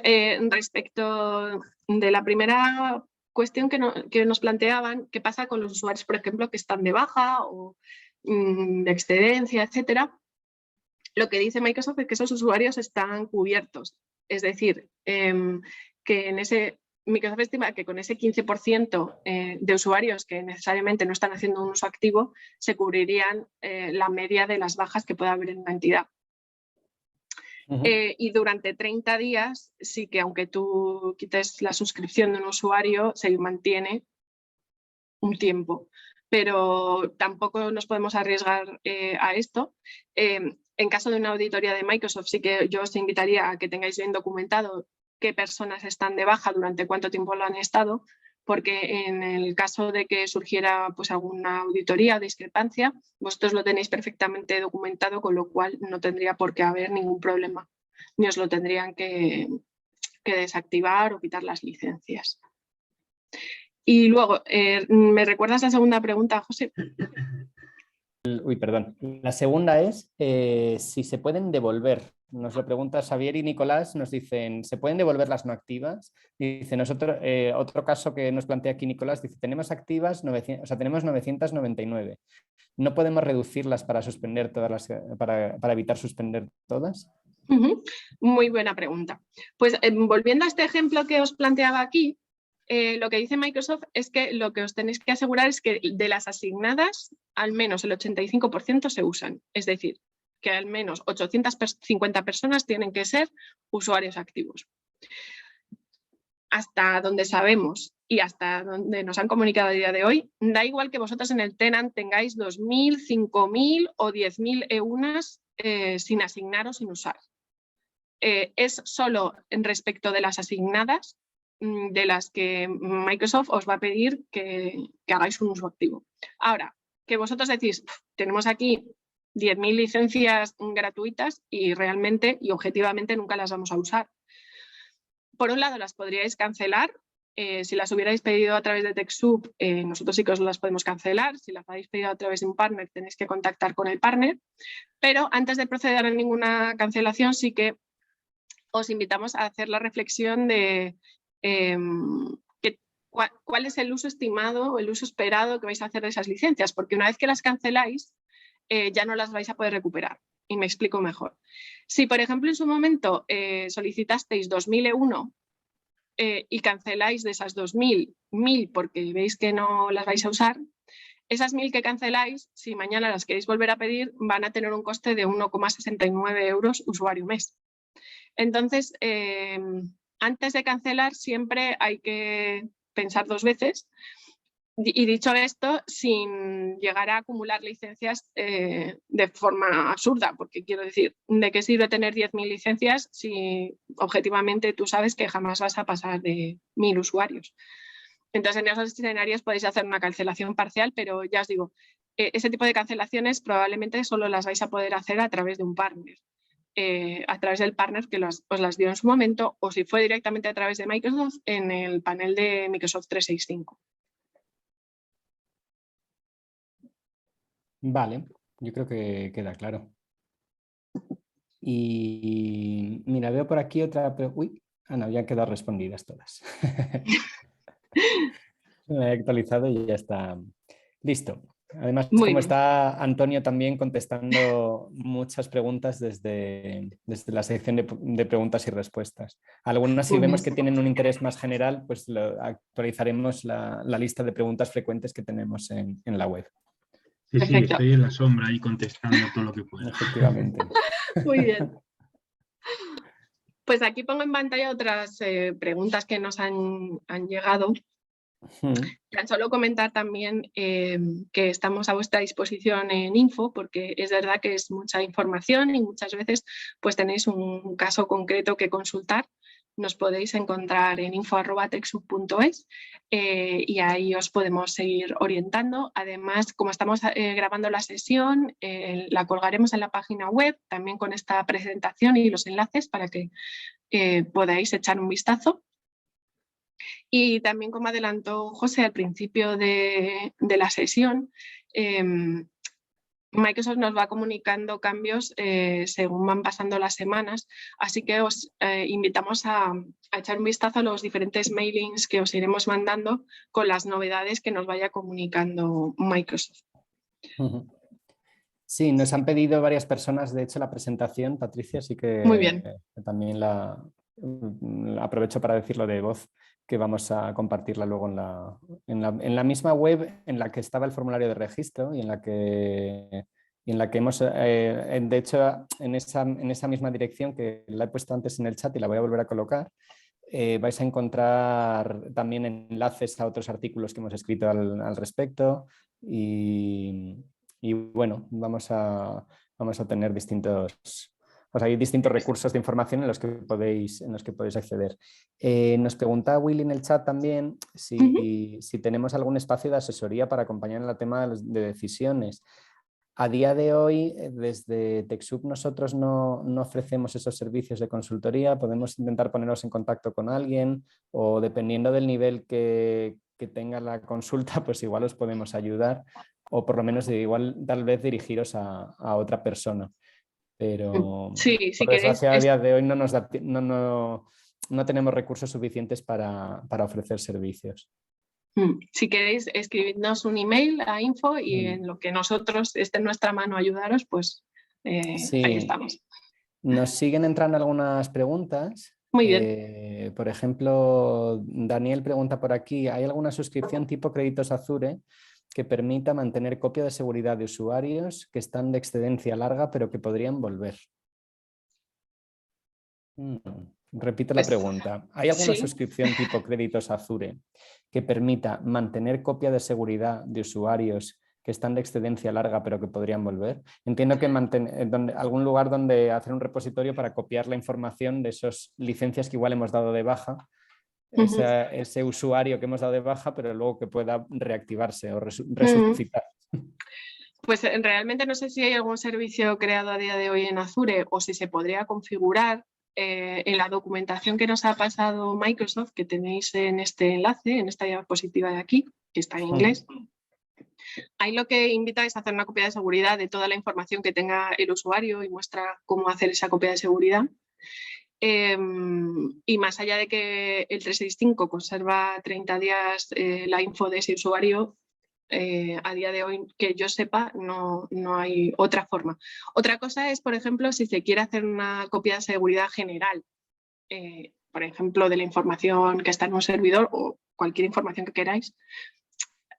respecto de la primera cuestión que nos planteaban, ¿qué pasa con los usuarios, por ejemplo, que están de baja o de excedencia, etcétera? Lo que dice Microsoft es que esos usuarios están cubiertos. Es decir, que Microsoft estima que con ese 15% de usuarios que necesariamente no están haciendo un uso activo, se cubrirían la media de las bajas que pueda haber en una entidad. Y durante 30 días, sí que aunque tú quites la suscripción de un usuario, se mantiene un tiempo. Pero tampoco nos podemos arriesgar a esto. En caso de una auditoría de Microsoft, sí que yo os invitaría a que tengáis bien documentado qué personas están de baja, durante cuánto tiempo lo han estado, porque en el caso de que surgiera pues, alguna auditoría o discrepancia, vosotros lo tenéis perfectamente documentado, con lo cual no tendría por qué haber ningún problema, ni os lo tendrían que desactivar o quitar las licencias. Y luego, ¿me recuerdas la segunda pregunta, José? Uy, perdón. La segunda es si se pueden devolver. Nos lo pregunta Xavier y Nicolás, nos dicen, ¿se pueden devolver las no activas? Dice, nosotros, otro caso que nos plantea aquí Nicolás, dice, tenemos activas 900, o sea, tenemos 999. ¿No podemos reducirlas para suspender todas las, para evitar suspender todas? Muy buena pregunta. Pues volviendo a este ejemplo que os planteaba aquí, lo que dice Microsoft es que lo que os tenéis que asegurar es que de las asignadas, al menos el 85% se usan. Es decir, que al menos 850 personas tienen que ser usuarios activos. Hasta donde sabemos y hasta donde nos han comunicado a día de hoy, da igual que vosotros en el tenant tengáis 2.000, 5.000 o 10.000 EUNAs sin asignar o sin usar. Es solo en respecto de las asignadas de las que Microsoft os va a pedir que hagáis un uso activo. Ahora, que vosotros decís, tenemos aquí 10.000 licencias gratuitas y realmente y objetivamente nunca las vamos a usar. Por un lado, las podríais cancelar. Si las hubierais pedido a través de TechSoup, nosotros sí que os las podemos cancelar. Si las habéis pedido a través de un partner, tenéis que contactar con el partner. Pero antes de proceder a ninguna cancelación, sí que os invitamos a hacer la reflexión de cuál es el uso estimado o el uso esperado que vais a hacer de esas licencias, porque una vez que las canceláis, ya no las vais a poder recuperar. Y me explico mejor. Si, por ejemplo, en su momento solicitasteis 2.001 y canceláis de esas 2.000, 1.000 porque veis que no las vais a usar, esas 1.000 que canceláis, si mañana las queréis volver a pedir, van a tener un coste de 1,69 euros usuario mes. Entonces, antes de cancelar siempre hay que pensar 2 veces y dicho esto, sin llegar a acumular licencias de forma absurda, porque quiero decir, ¿de qué sirve tener 10.000 licencias si objetivamente tú sabes que jamás vas a pasar de 1.000 usuarios? Entonces, en esos escenarios podéis hacer una cancelación parcial, pero ya os digo, ese tipo de cancelaciones probablemente solo las vais a poder hacer a través de un partner. A través del partner que os las dio en su momento, o si fue directamente a través de Microsoft en el panel de Microsoft 365. Vale, yo creo que queda claro. Y mira, veo por aquí otra... Uy, no, ya han quedado respondidas todas. Me he actualizado y ya está listo. Además, Muy como bien. está Antonio también contestando muchas preguntas desde la sección de preguntas y respuestas. Algunas, si Muy bien. vemos que tienen un interés más general, pues actualizaremos la lista de preguntas frecuentes que tenemos en la web. Sí, Perfecto. estoy en la sombra ahí contestando todo lo que pueda. Efectivamente. Muy bien. Pues aquí pongo en pantalla otras preguntas que nos han llegado. Tan solo comentar también que estamos a vuestra disposición en Info, porque es verdad que es mucha información y muchas veces pues tenéis un caso concreto que consultar. Nos podéis encontrar en info@techsoup.es y ahí os podemos seguir orientando. Además, como estamos grabando la sesión, la colgaremos en la página web, también con esta presentación y los enlaces para que podáis echar un vistazo. Y también, como adelantó José al principio de la sesión, Microsoft nos va comunicando cambios según van pasando las semanas, así que os invitamos a echar un vistazo a los diferentes mailings que os iremos mandando con las novedades que nos vaya comunicando Microsoft. Sí, nos han pedido varias personas, de hecho, la presentación, Patricia, así que Muy bien. también la aprovecho para decirlo de voz, que vamos a compartirla luego en la misma web en la que estaba el formulario de registro y en la que hemos, de hecho, en esa misma dirección que la he puesto antes en el chat y la voy a volver a colocar, vais a encontrar también enlaces a otros artículos que hemos escrito al respecto y bueno, vamos a tener hay distintos recursos de información en los que podéis acceder. Nos pregunta Willy en el chat también si tenemos algún espacio de asesoría para acompañar en el tema de decisiones. A día de hoy, desde TechSoup nosotros no ofrecemos esos servicios de consultoría. Podemos intentar ponernos en contacto con alguien o dependiendo del nivel que tenga la consulta, pues igual os podemos ayudar. o por lo menos igual tal vez dirigiros a otra persona. Pero Sí, si por queréis, desgracia a día de hoy no tenemos recursos suficientes para ofrecer servicios. si queréis escribidnos un email a info y en lo que nosotros esté en nuestra mano ayudaros, pues Sí. ahí estamos. Nos siguen entrando algunas preguntas. Muy bien. Por ejemplo, Daniel pregunta por aquí, ¿hay alguna suscripción tipo créditos Azure que permita mantener copia de seguridad de usuarios que están de excedencia larga pero que podrían volver? Repito la Pues, pregunta. ¿Hay alguna sí. suscripción tipo créditos Azure que permita mantener copia de seguridad de usuarios que están de excedencia larga pero que podrían volver? Entiendo que algún lugar donde hacer un repositorio para copiar la información de esas licencias que igual hemos dado de baja, ese usuario que hemos dado de baja, pero luego que pueda reactivarse o resucitar. Pues realmente no sé si hay algún servicio creado a día de hoy en Azure o si se podría configurar. En la documentación que nos ha pasado Microsoft, que tenéis en este enlace, en esta diapositiva de aquí, que está en inglés, ahí lo que invita es a hacer una copia de seguridad de toda la información que tenga el usuario y muestra cómo hacer esa copia de seguridad. Y más allá de que el 365 conserva 30 días la info de ese usuario, a día de hoy, que yo sepa, no hay otra forma. Otra cosa es, por ejemplo, si se quiere hacer una copia de seguridad general, por ejemplo, de la información que está en un servidor o cualquier información que queráis.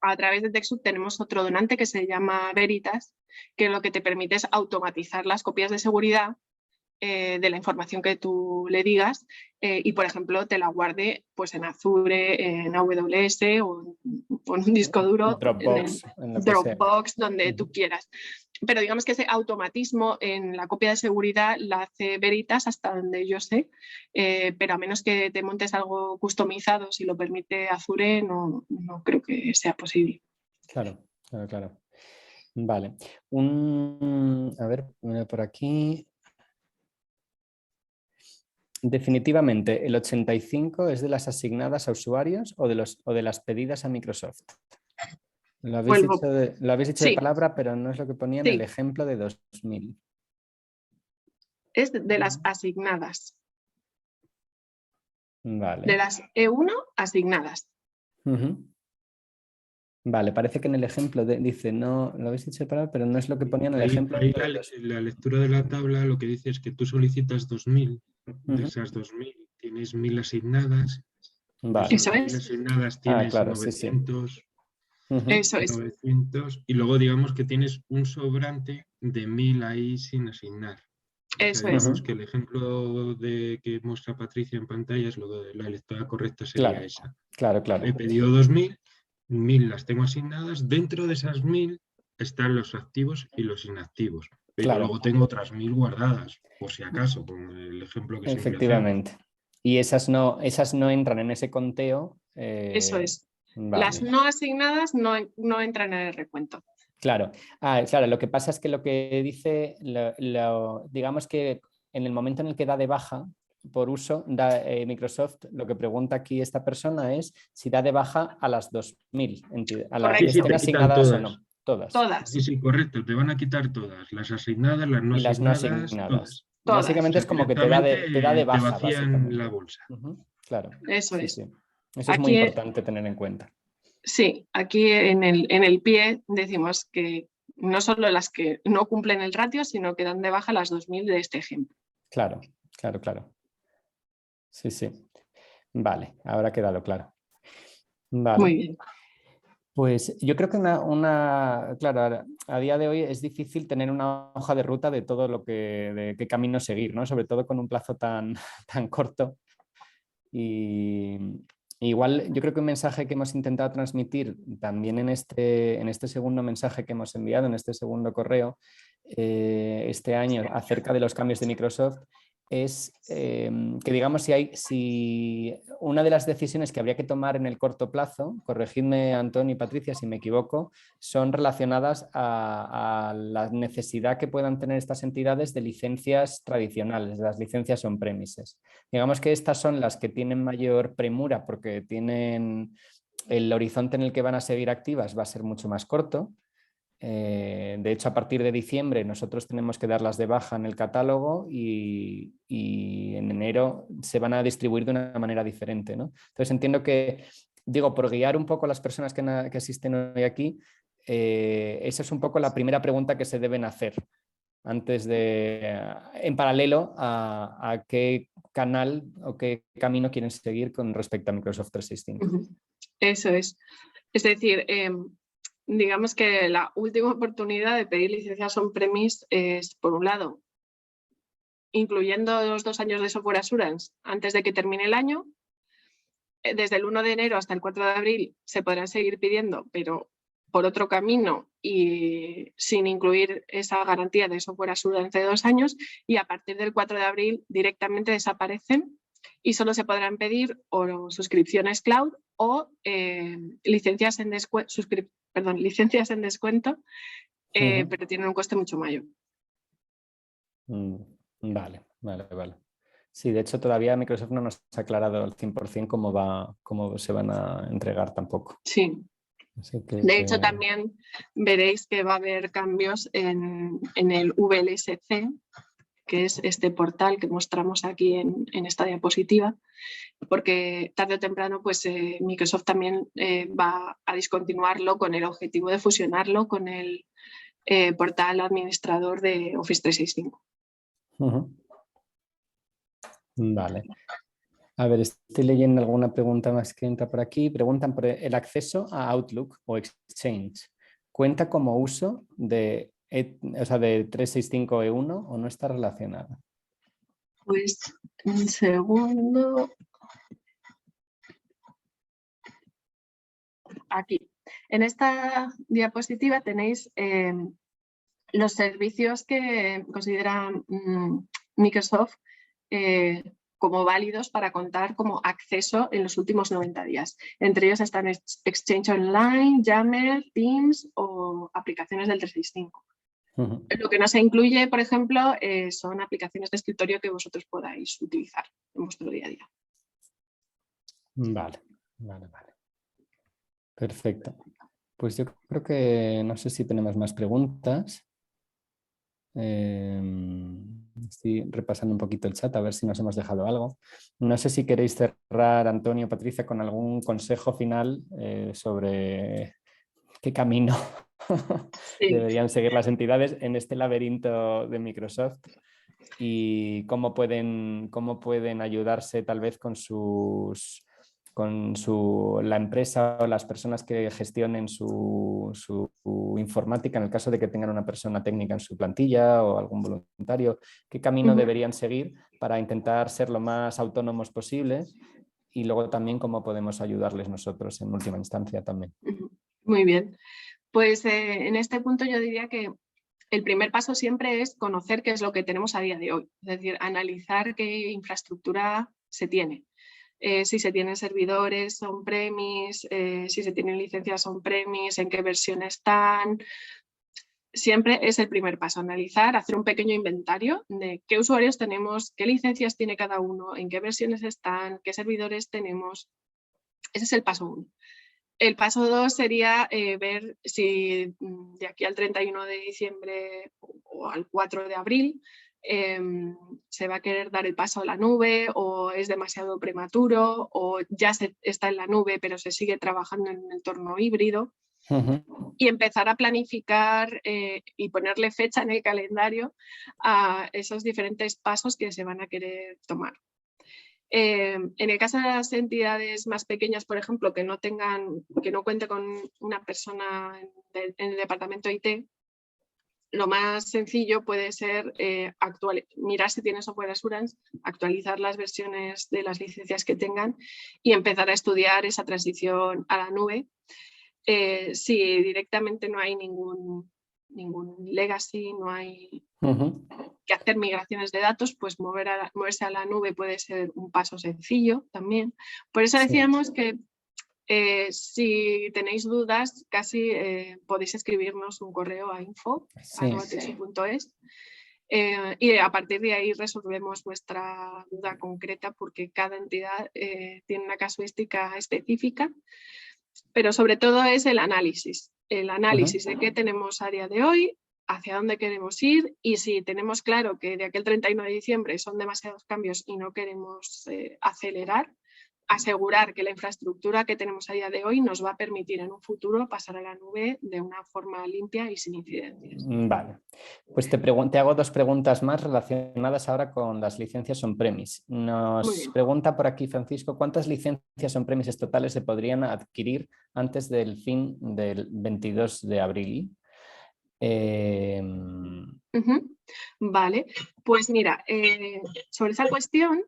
A través de TechSoup tenemos otro donante que se llama Veritas, que lo que te permite es automatizar las copias de seguridad de la información que tú le digas y, por ejemplo, te la guarde pues, en Azure, en AWS o en un disco duro, Dropbox, en el Dropbox, donde tú quieras. Pero digamos que ese automatismo en la copia de seguridad la hace Veritas hasta donde yo sé, pero a menos que te montes algo customizado, si lo permite Azure, no creo que sea posible. Claro. Vale. A ver, por aquí. Definitivamente, el 85 es de las asignadas a usuarios o de las pedidas a Microsoft. Lo habéis dicho de palabra, pero no es lo que ponía en el ejemplo de 2000. Es de las asignadas. Vale. De las E1 asignadas. Vale, parece que en el ejemplo dice, no, lo habéis dicho de palabra, pero no es lo que ponía en el ejemplo. Ahí la lectura de la tabla lo que dice es que tú solicitas 2000, de esas 2000 tienes 1000 asignadas, vale. de esas 1000 asignadas tienes claro, 900, sí. Eso es. 900, y luego digamos que tienes un sobrante de 1000 ahí sin asignar. Eso digamos que el ejemplo que muestra Patricia en pantalla es lo de la lectura correcta sería esa. Claro. He pedido 2000, 1000 las tengo asignadas, dentro de esas 1000 están los activos y los inactivos, pero luego tengo otras 1000 guardadas, por si acaso, con el ejemplo que siempre hacemos. Efectivamente. Y esas no entran en ese conteo. Eso es. Vale. Las no asignadas no entran en el recuento. Claro. Claro, lo que pasa es que lo que dice, digamos que en el momento en el que da de baja por uso, Microsoft, lo que pregunta aquí esta persona es si da de baja a las 2000, a las que estén asignadas todas. o no. Todas. Sí, correcto, te van a quitar todas, las asignadas, las no asignadas, todas. Básicamente es como que te da de baja. Te vacían la bolsa. Claro. Eso es. Sí. Eso es muy importante tener en cuenta. Sí, aquí en el pie decimos que no solo las que no cumplen el ratio, sino que dan de baja las 2000 de este ejemplo. Claro. Sí. Vale, ahora ha quedado claro. Vale. Muy bien. Pues yo creo que claro, a día de hoy es difícil tener una hoja de ruta de todo de qué camino seguir, ¿no? Sobre todo con un plazo tan corto. Y igual yo creo que un mensaje que hemos intentado transmitir también en este segundo mensaje que hemos enviado, en este segundo correo, este año acerca de los cambios de Microsoft, es que digamos si una de las decisiones que habría que tomar en el corto plazo, corregidme Antonio y Patricia si me equivoco, son relacionadas a la necesidad que puedan tener estas entidades de licencias tradicionales, de las licencias on-premises. Digamos que estas son las que tienen mayor premura porque tienen el horizonte en el que van a seguir activas va a ser mucho más corto. De hecho, a partir de diciembre nosotros tenemos que darlas de baja en el catálogo y en enero se van a distribuir de una manera diferente, ¿no? Entonces entiendo que, digo, por guiar un poco a las personas que asisten hoy aquí, esa es un poco la primera pregunta que se deben hacer antes en paralelo a qué canal o qué camino quieren seguir con respecto a Microsoft 365. Eso es. Es decir, digamos que la última oportunidad de pedir licencias on-premise es, por un lado, incluyendo los 2 años de software assurance antes de que termine el año. Desde el 1 de enero hasta el 4 de abril se podrán seguir pidiendo, pero por otro camino y sin incluir esa garantía de software assurance de 2 años, y a partir del 4 de abril directamente desaparecen y solo se podrán pedir o suscripciones cloud o licencias en descuento, pero tienen un coste mucho mayor. Vale. Sí, de hecho todavía Microsoft no nos ha aclarado al 100% cómo se van a entregar tampoco. Sí. De hecho, también veréis que va a haber cambios en el VLSC, que es este portal que mostramos aquí en esta diapositiva, porque tarde o temprano pues, Microsoft también va a discontinuarlo con el objetivo de fusionarlo con el portal administrador de Office 365. Vale. A ver, estoy leyendo alguna pregunta más que entra por aquí. Preguntan por el acceso a Outlook o Exchange. ¿Cuenta como uso de 365 E1 o no está relacionado? Pues un segundo. Aquí. En esta diapositiva tenéis los servicios que considera Microsoft como válidos para contar como acceso en los últimos 90 días. Entre ellos están Exchange Online, Yammer, Teams o aplicaciones del 365. Lo que no se incluye, por ejemplo, son aplicaciones de escritorio que vosotros podáis utilizar en vuestro día a día. Vale. Perfecto. Pues yo creo que no sé si tenemos más preguntas. Estoy repasando un poquito el chat a ver si nos hemos dejado algo. No sé si queréis cerrar, Antonio, Patricia, con algún consejo final sobre qué camino deberían seguir las entidades en este laberinto de Microsoft y cómo pueden ayudarse tal vez con la empresa o las personas que gestionen su informática en el caso de que tengan una persona técnica en su plantilla o algún voluntario. ¿Qué camino deberían seguir para intentar ser lo más autónomos posible? Y luego también cómo podemos ayudarles nosotros en última instancia también. Muy bien. Pues en este punto yo diría que el primer paso siempre es conocer qué es lo que tenemos a día de hoy. Es decir, analizar qué infraestructura se tiene. Si se tienen servidores on-premise, si se tienen licencias on-premise, en qué versión están. Siempre es el primer paso, analizar, hacer un pequeño inventario de qué usuarios tenemos, qué licencias tiene cada uno, en qué versiones están, qué servidores tenemos. Ese es el paso 1. El paso 2 sería ver si de aquí al 31 de diciembre o al 4 de abril se va a querer dar el paso a la nube o es demasiado prematuro o ya está en la nube pero se sigue trabajando en un entorno híbrido. Y empezar a planificar y ponerle fecha en el calendario a esos diferentes pasos que se van a querer tomar. En el caso de las entidades más pequeñas, por ejemplo, que no cuente con una persona en el departamento IT, lo más sencillo puede ser mirar si tienen software assurance, actualizar las versiones de las licencias que tengan y empezar a estudiar esa transición a la nube. Si directamente no hay ningún legacy, no hay que hacer migraciones de datos, pues moverse a la nube puede ser un paso sencillo también. Por eso decíamos que si tenéis dudas, casi podéis escribirnos un correo a info@tesi.es y a partir de ahí resolvemos vuestra duda concreta porque cada entidad tiene una casuística específica. Pero sobre todo es el análisis. el análisis de qué tenemos a día de hoy, hacia dónde queremos ir, y si tenemos claro que de aquí al 31 de diciembre son demasiados cambios y no queremos acelerar, asegurar que la infraestructura que tenemos a día de hoy nos va a permitir en un futuro pasar a la nube de una forma limpia y sin incidencias. Vale, pues te hago 2 preguntas más relacionadas ahora con las licencias on-premise. Nos pregunta por aquí Francisco, ¿cuántas licencias on-premise totales se podrían adquirir antes del fin del 22 de abril? Vale, pues mira, sobre esa cuestión,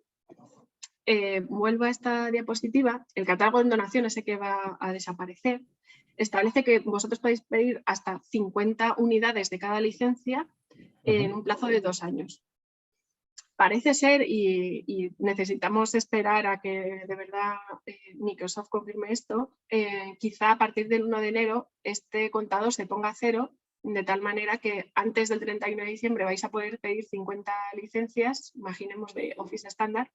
vuelvo a esta diapositiva. El catálogo de donación, ese que va a desaparecer, establece que vosotros podéis pedir hasta 50 unidades de cada licencia en un plazo de 2 años. Parece ser, y necesitamos esperar a que de verdad Microsoft confirme esto, quizá a partir del 1 de enero este contador se ponga a 0, de tal manera que antes del 31 de diciembre vais a poder pedir 50 licencias, imaginemos de Office estándar,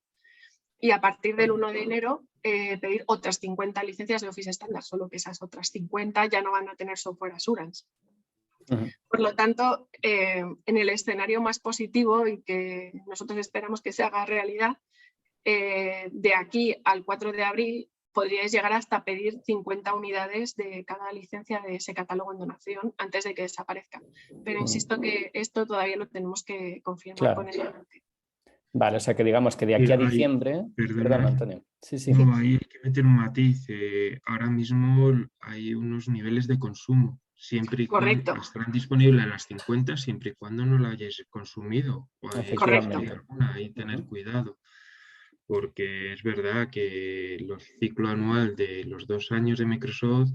y a partir del 1 de enero pedir otras 50 licencias de Office estándar, solo que esas otras 50 ya no van a tener software assurance. Por lo tanto, en el escenario más positivo y que nosotros esperamos que se haga realidad, de aquí al 4 de abril podríais llegar hasta pedir 50 unidades de cada licencia de ese catálogo en donación antes de que desaparezca. Pero insisto que esto todavía lo tenemos que confirmar con el cliente. Vale, o sea que digamos que de aquí a diciembre... Perdón, Antonio. Sí. No, ahí hay que meter un matiz. Ahora mismo hay unos niveles de consumo. Siempre y cuando estarán disponibles las 50, siempre y cuando no la hayáis consumido. O ahí tener cuidado. Porque es verdad que el ciclo anual de los 2 años de Microsoft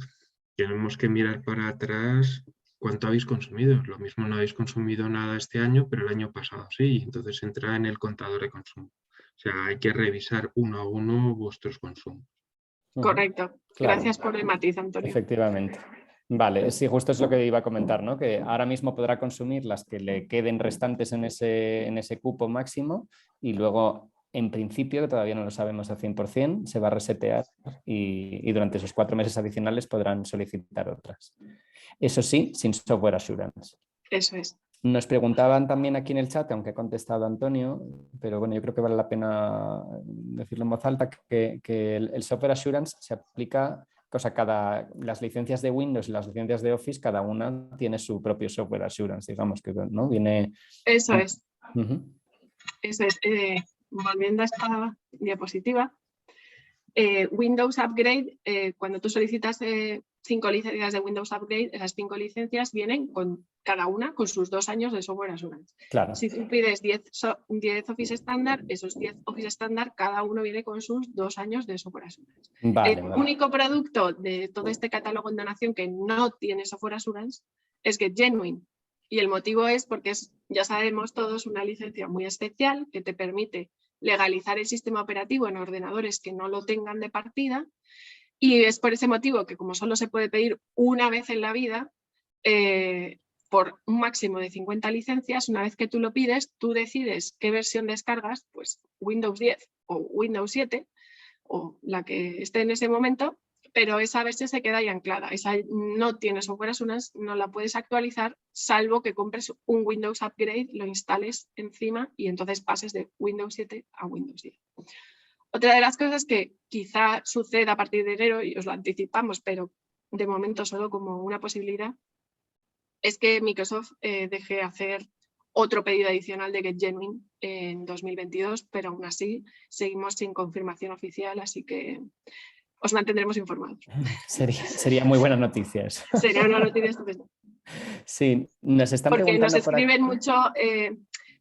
tenemos que mirar para atrás cuánto habéis consumido. Lo mismo no habéis consumido nada este año, pero el año pasado sí, entonces entra en el contador de consumo. O sea, hay que revisar uno a uno vuestros consumos. Correcto. Gracias por el matiz, Antonio. Efectivamente. Vale, sí, justo es lo que iba a comentar, ¿no? Que ahora mismo podrá consumir las que le queden restantes en ese cupo máximo y luego, en principio, que todavía no lo sabemos al 100%, se va a resetear y durante esos 4 meses adicionales podrán solicitar otras. Eso sí, sin software assurance. Eso es. Nos preguntaban también aquí en el chat, aunque ha contestado Antonio, pero bueno, yo creo que vale la pena decirlo en voz alta, que el software assurance se aplica, las licencias de Windows y las licencias de Office, cada una tiene su propio software assurance, digamos, que no viene... Eso es. Eso es. Volviendo a esta diapositiva, Windows Upgrade, cuando tú solicitas 5 licencias de Windows Upgrade, esas 5 licencias vienen con cada una con sus 2 años de software assurance. Claro. Si tú pides 10 Office estándar, esos 10 Office estándar, cada uno viene con sus 2 años de software assurance. El único producto de todo este catálogo en donación que no tiene software assurance es GetJenuine. Y el motivo es porque ya sabemos todos, una licencia muy especial que te permite legalizar el sistema operativo en ordenadores que no lo tengan de partida, y es por ese motivo que, como solo se puede pedir una vez en la vida, por un máximo de 50 licencias, una vez que tú lo pides, tú decides qué versión descargas, pues Windows 10 o Windows 7 o la que esté en ese momento, pero esa versión se queda ahí anclada. Esa no tiene software assurance, no la puedes actualizar, salvo que compres un Windows Upgrade, lo instales encima y entonces pases de Windows 7 a Windows 10. Otra de las cosas que quizá suceda a partir de enero, y os lo anticipamos, pero de momento solo como una posibilidad, es que Microsoft deje hacer otro pedido adicional de GetJenuine en 2022, pero aún así seguimos sin confirmación oficial, así que os mantendremos informados. Sería muy buena noticia eso. Sería una noticia estupenda. Sí, nos están preguntando... Porque nos escriben mucho...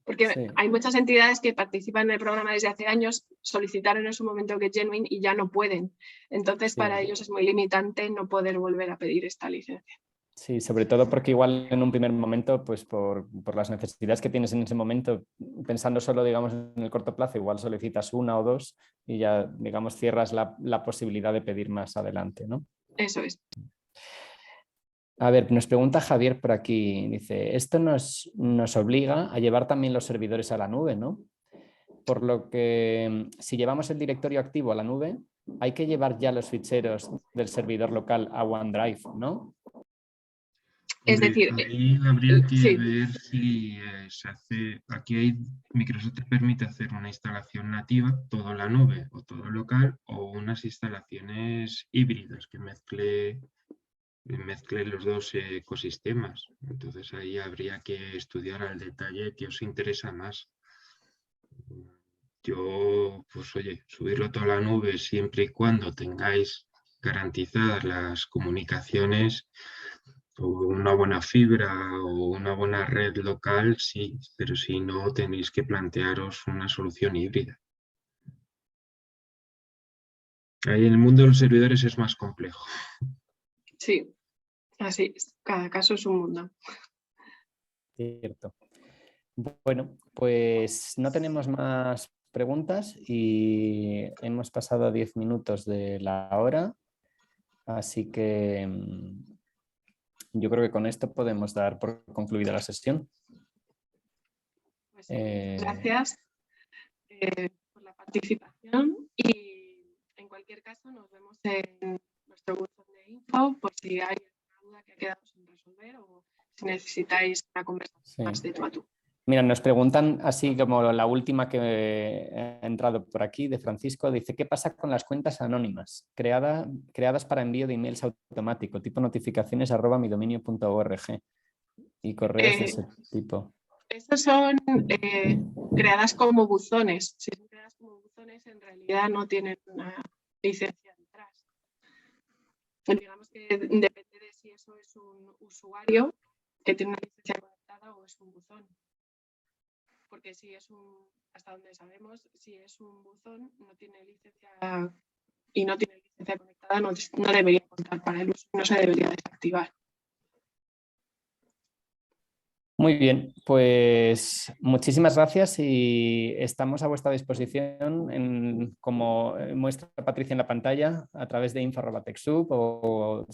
Porque hay muchas entidades que participan en el programa desde hace años, solicitaron en su momento GetJenuine y ya no pueden. Entonces, para ellos es muy limitante no poder volver a pedir esta licencia. Sí, sobre todo porque igual en un primer momento, pues por las necesidades que tienes en ese momento, pensando solo, digamos, en el corto plazo, igual solicitas 1 o 2 y ya, digamos, cierras la posibilidad de pedir más adelante, ¿no? Eso es. A ver, nos pregunta Javier por aquí, dice, esto nos obliga a llevar también los servidores a la nube, ¿no? Por lo que si llevamos el directorio activo a la nube, hay que llevar ya los ficheros del servidor local a OneDrive, ¿no? Es decir, ahí habría que sí. ver si se hace, Microsoft te permite hacer una instalación nativa, todo en la nube o todo local, o unas instalaciones híbridas que mezcle los dos ecosistemas. Entonces ahí habría que estudiar al detalle qué os interesa más. Yo, pues oye, subirlo todo a la nube siempre y cuando tengáis garantizadas las comunicaciones o una buena fibra o una buena red local, sí, pero si no, tenéis que plantearos una solución híbrida. Ahí en el mundo de los servidores es más complejo. Sí, así es. Cada caso es un mundo. Cierto. Bueno, pues no tenemos más preguntas y hemos pasado 10 minutos de la hora, así que yo creo que con esto podemos dar por concluida la sesión. Pues, gracias por la participación y en cualquier caso nos vemos en nuestro buzón de info por si hay alguna duda que ha quedado sin resolver o si necesitáis una conversación más de tú a tú. Mira, nos preguntan, así como la última que ha entrado por aquí, de Francisco, dice, ¿qué pasa con las cuentas anónimas creadas para envío de emails automático, tipo notificaciones @midominio.org y correos de ese tipo? Estos son creadas como buzones. Si son creadas como buzones, en realidad no tienen una licencia detrás. Digamos que depende de si eso es un usuario que tiene una licencia conectada o es un buzón. Porque si es hasta donde sabemos, si es un buzón, no tiene licencia y no tiene licencia conectada, no debería contar para el uso, no se debería desactivar. Muy bien, pues muchísimas gracias y estamos a vuestra disposición, como muestra Patricia en la pantalla, a través de info@techsoup o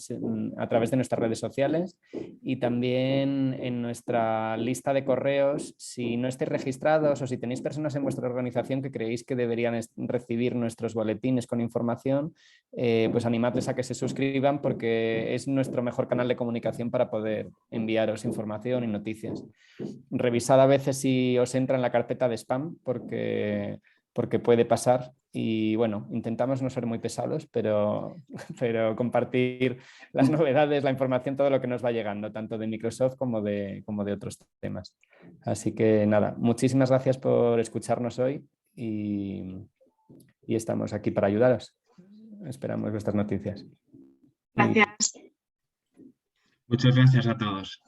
a través de nuestras redes sociales y también en nuestra lista de correos. Si no estáis registrados o si tenéis personas en vuestra organización que creéis que deberían recibir nuestros boletines con información, pues animadles a que se suscriban porque es nuestro mejor canal de comunicación para poder enviaros información y noticias. Revisad a veces si os entra en la carpeta de spam porque puede pasar y bueno, intentamos no ser muy pesados, pero compartir las novedades, la información, todo lo que nos va llegando, tanto de Microsoft como de otros temas. Así que nada, muchísimas gracias por escucharnos hoy y estamos aquí para ayudaros. Esperamos vuestras noticias. Gracias. Muchas gracias a todos.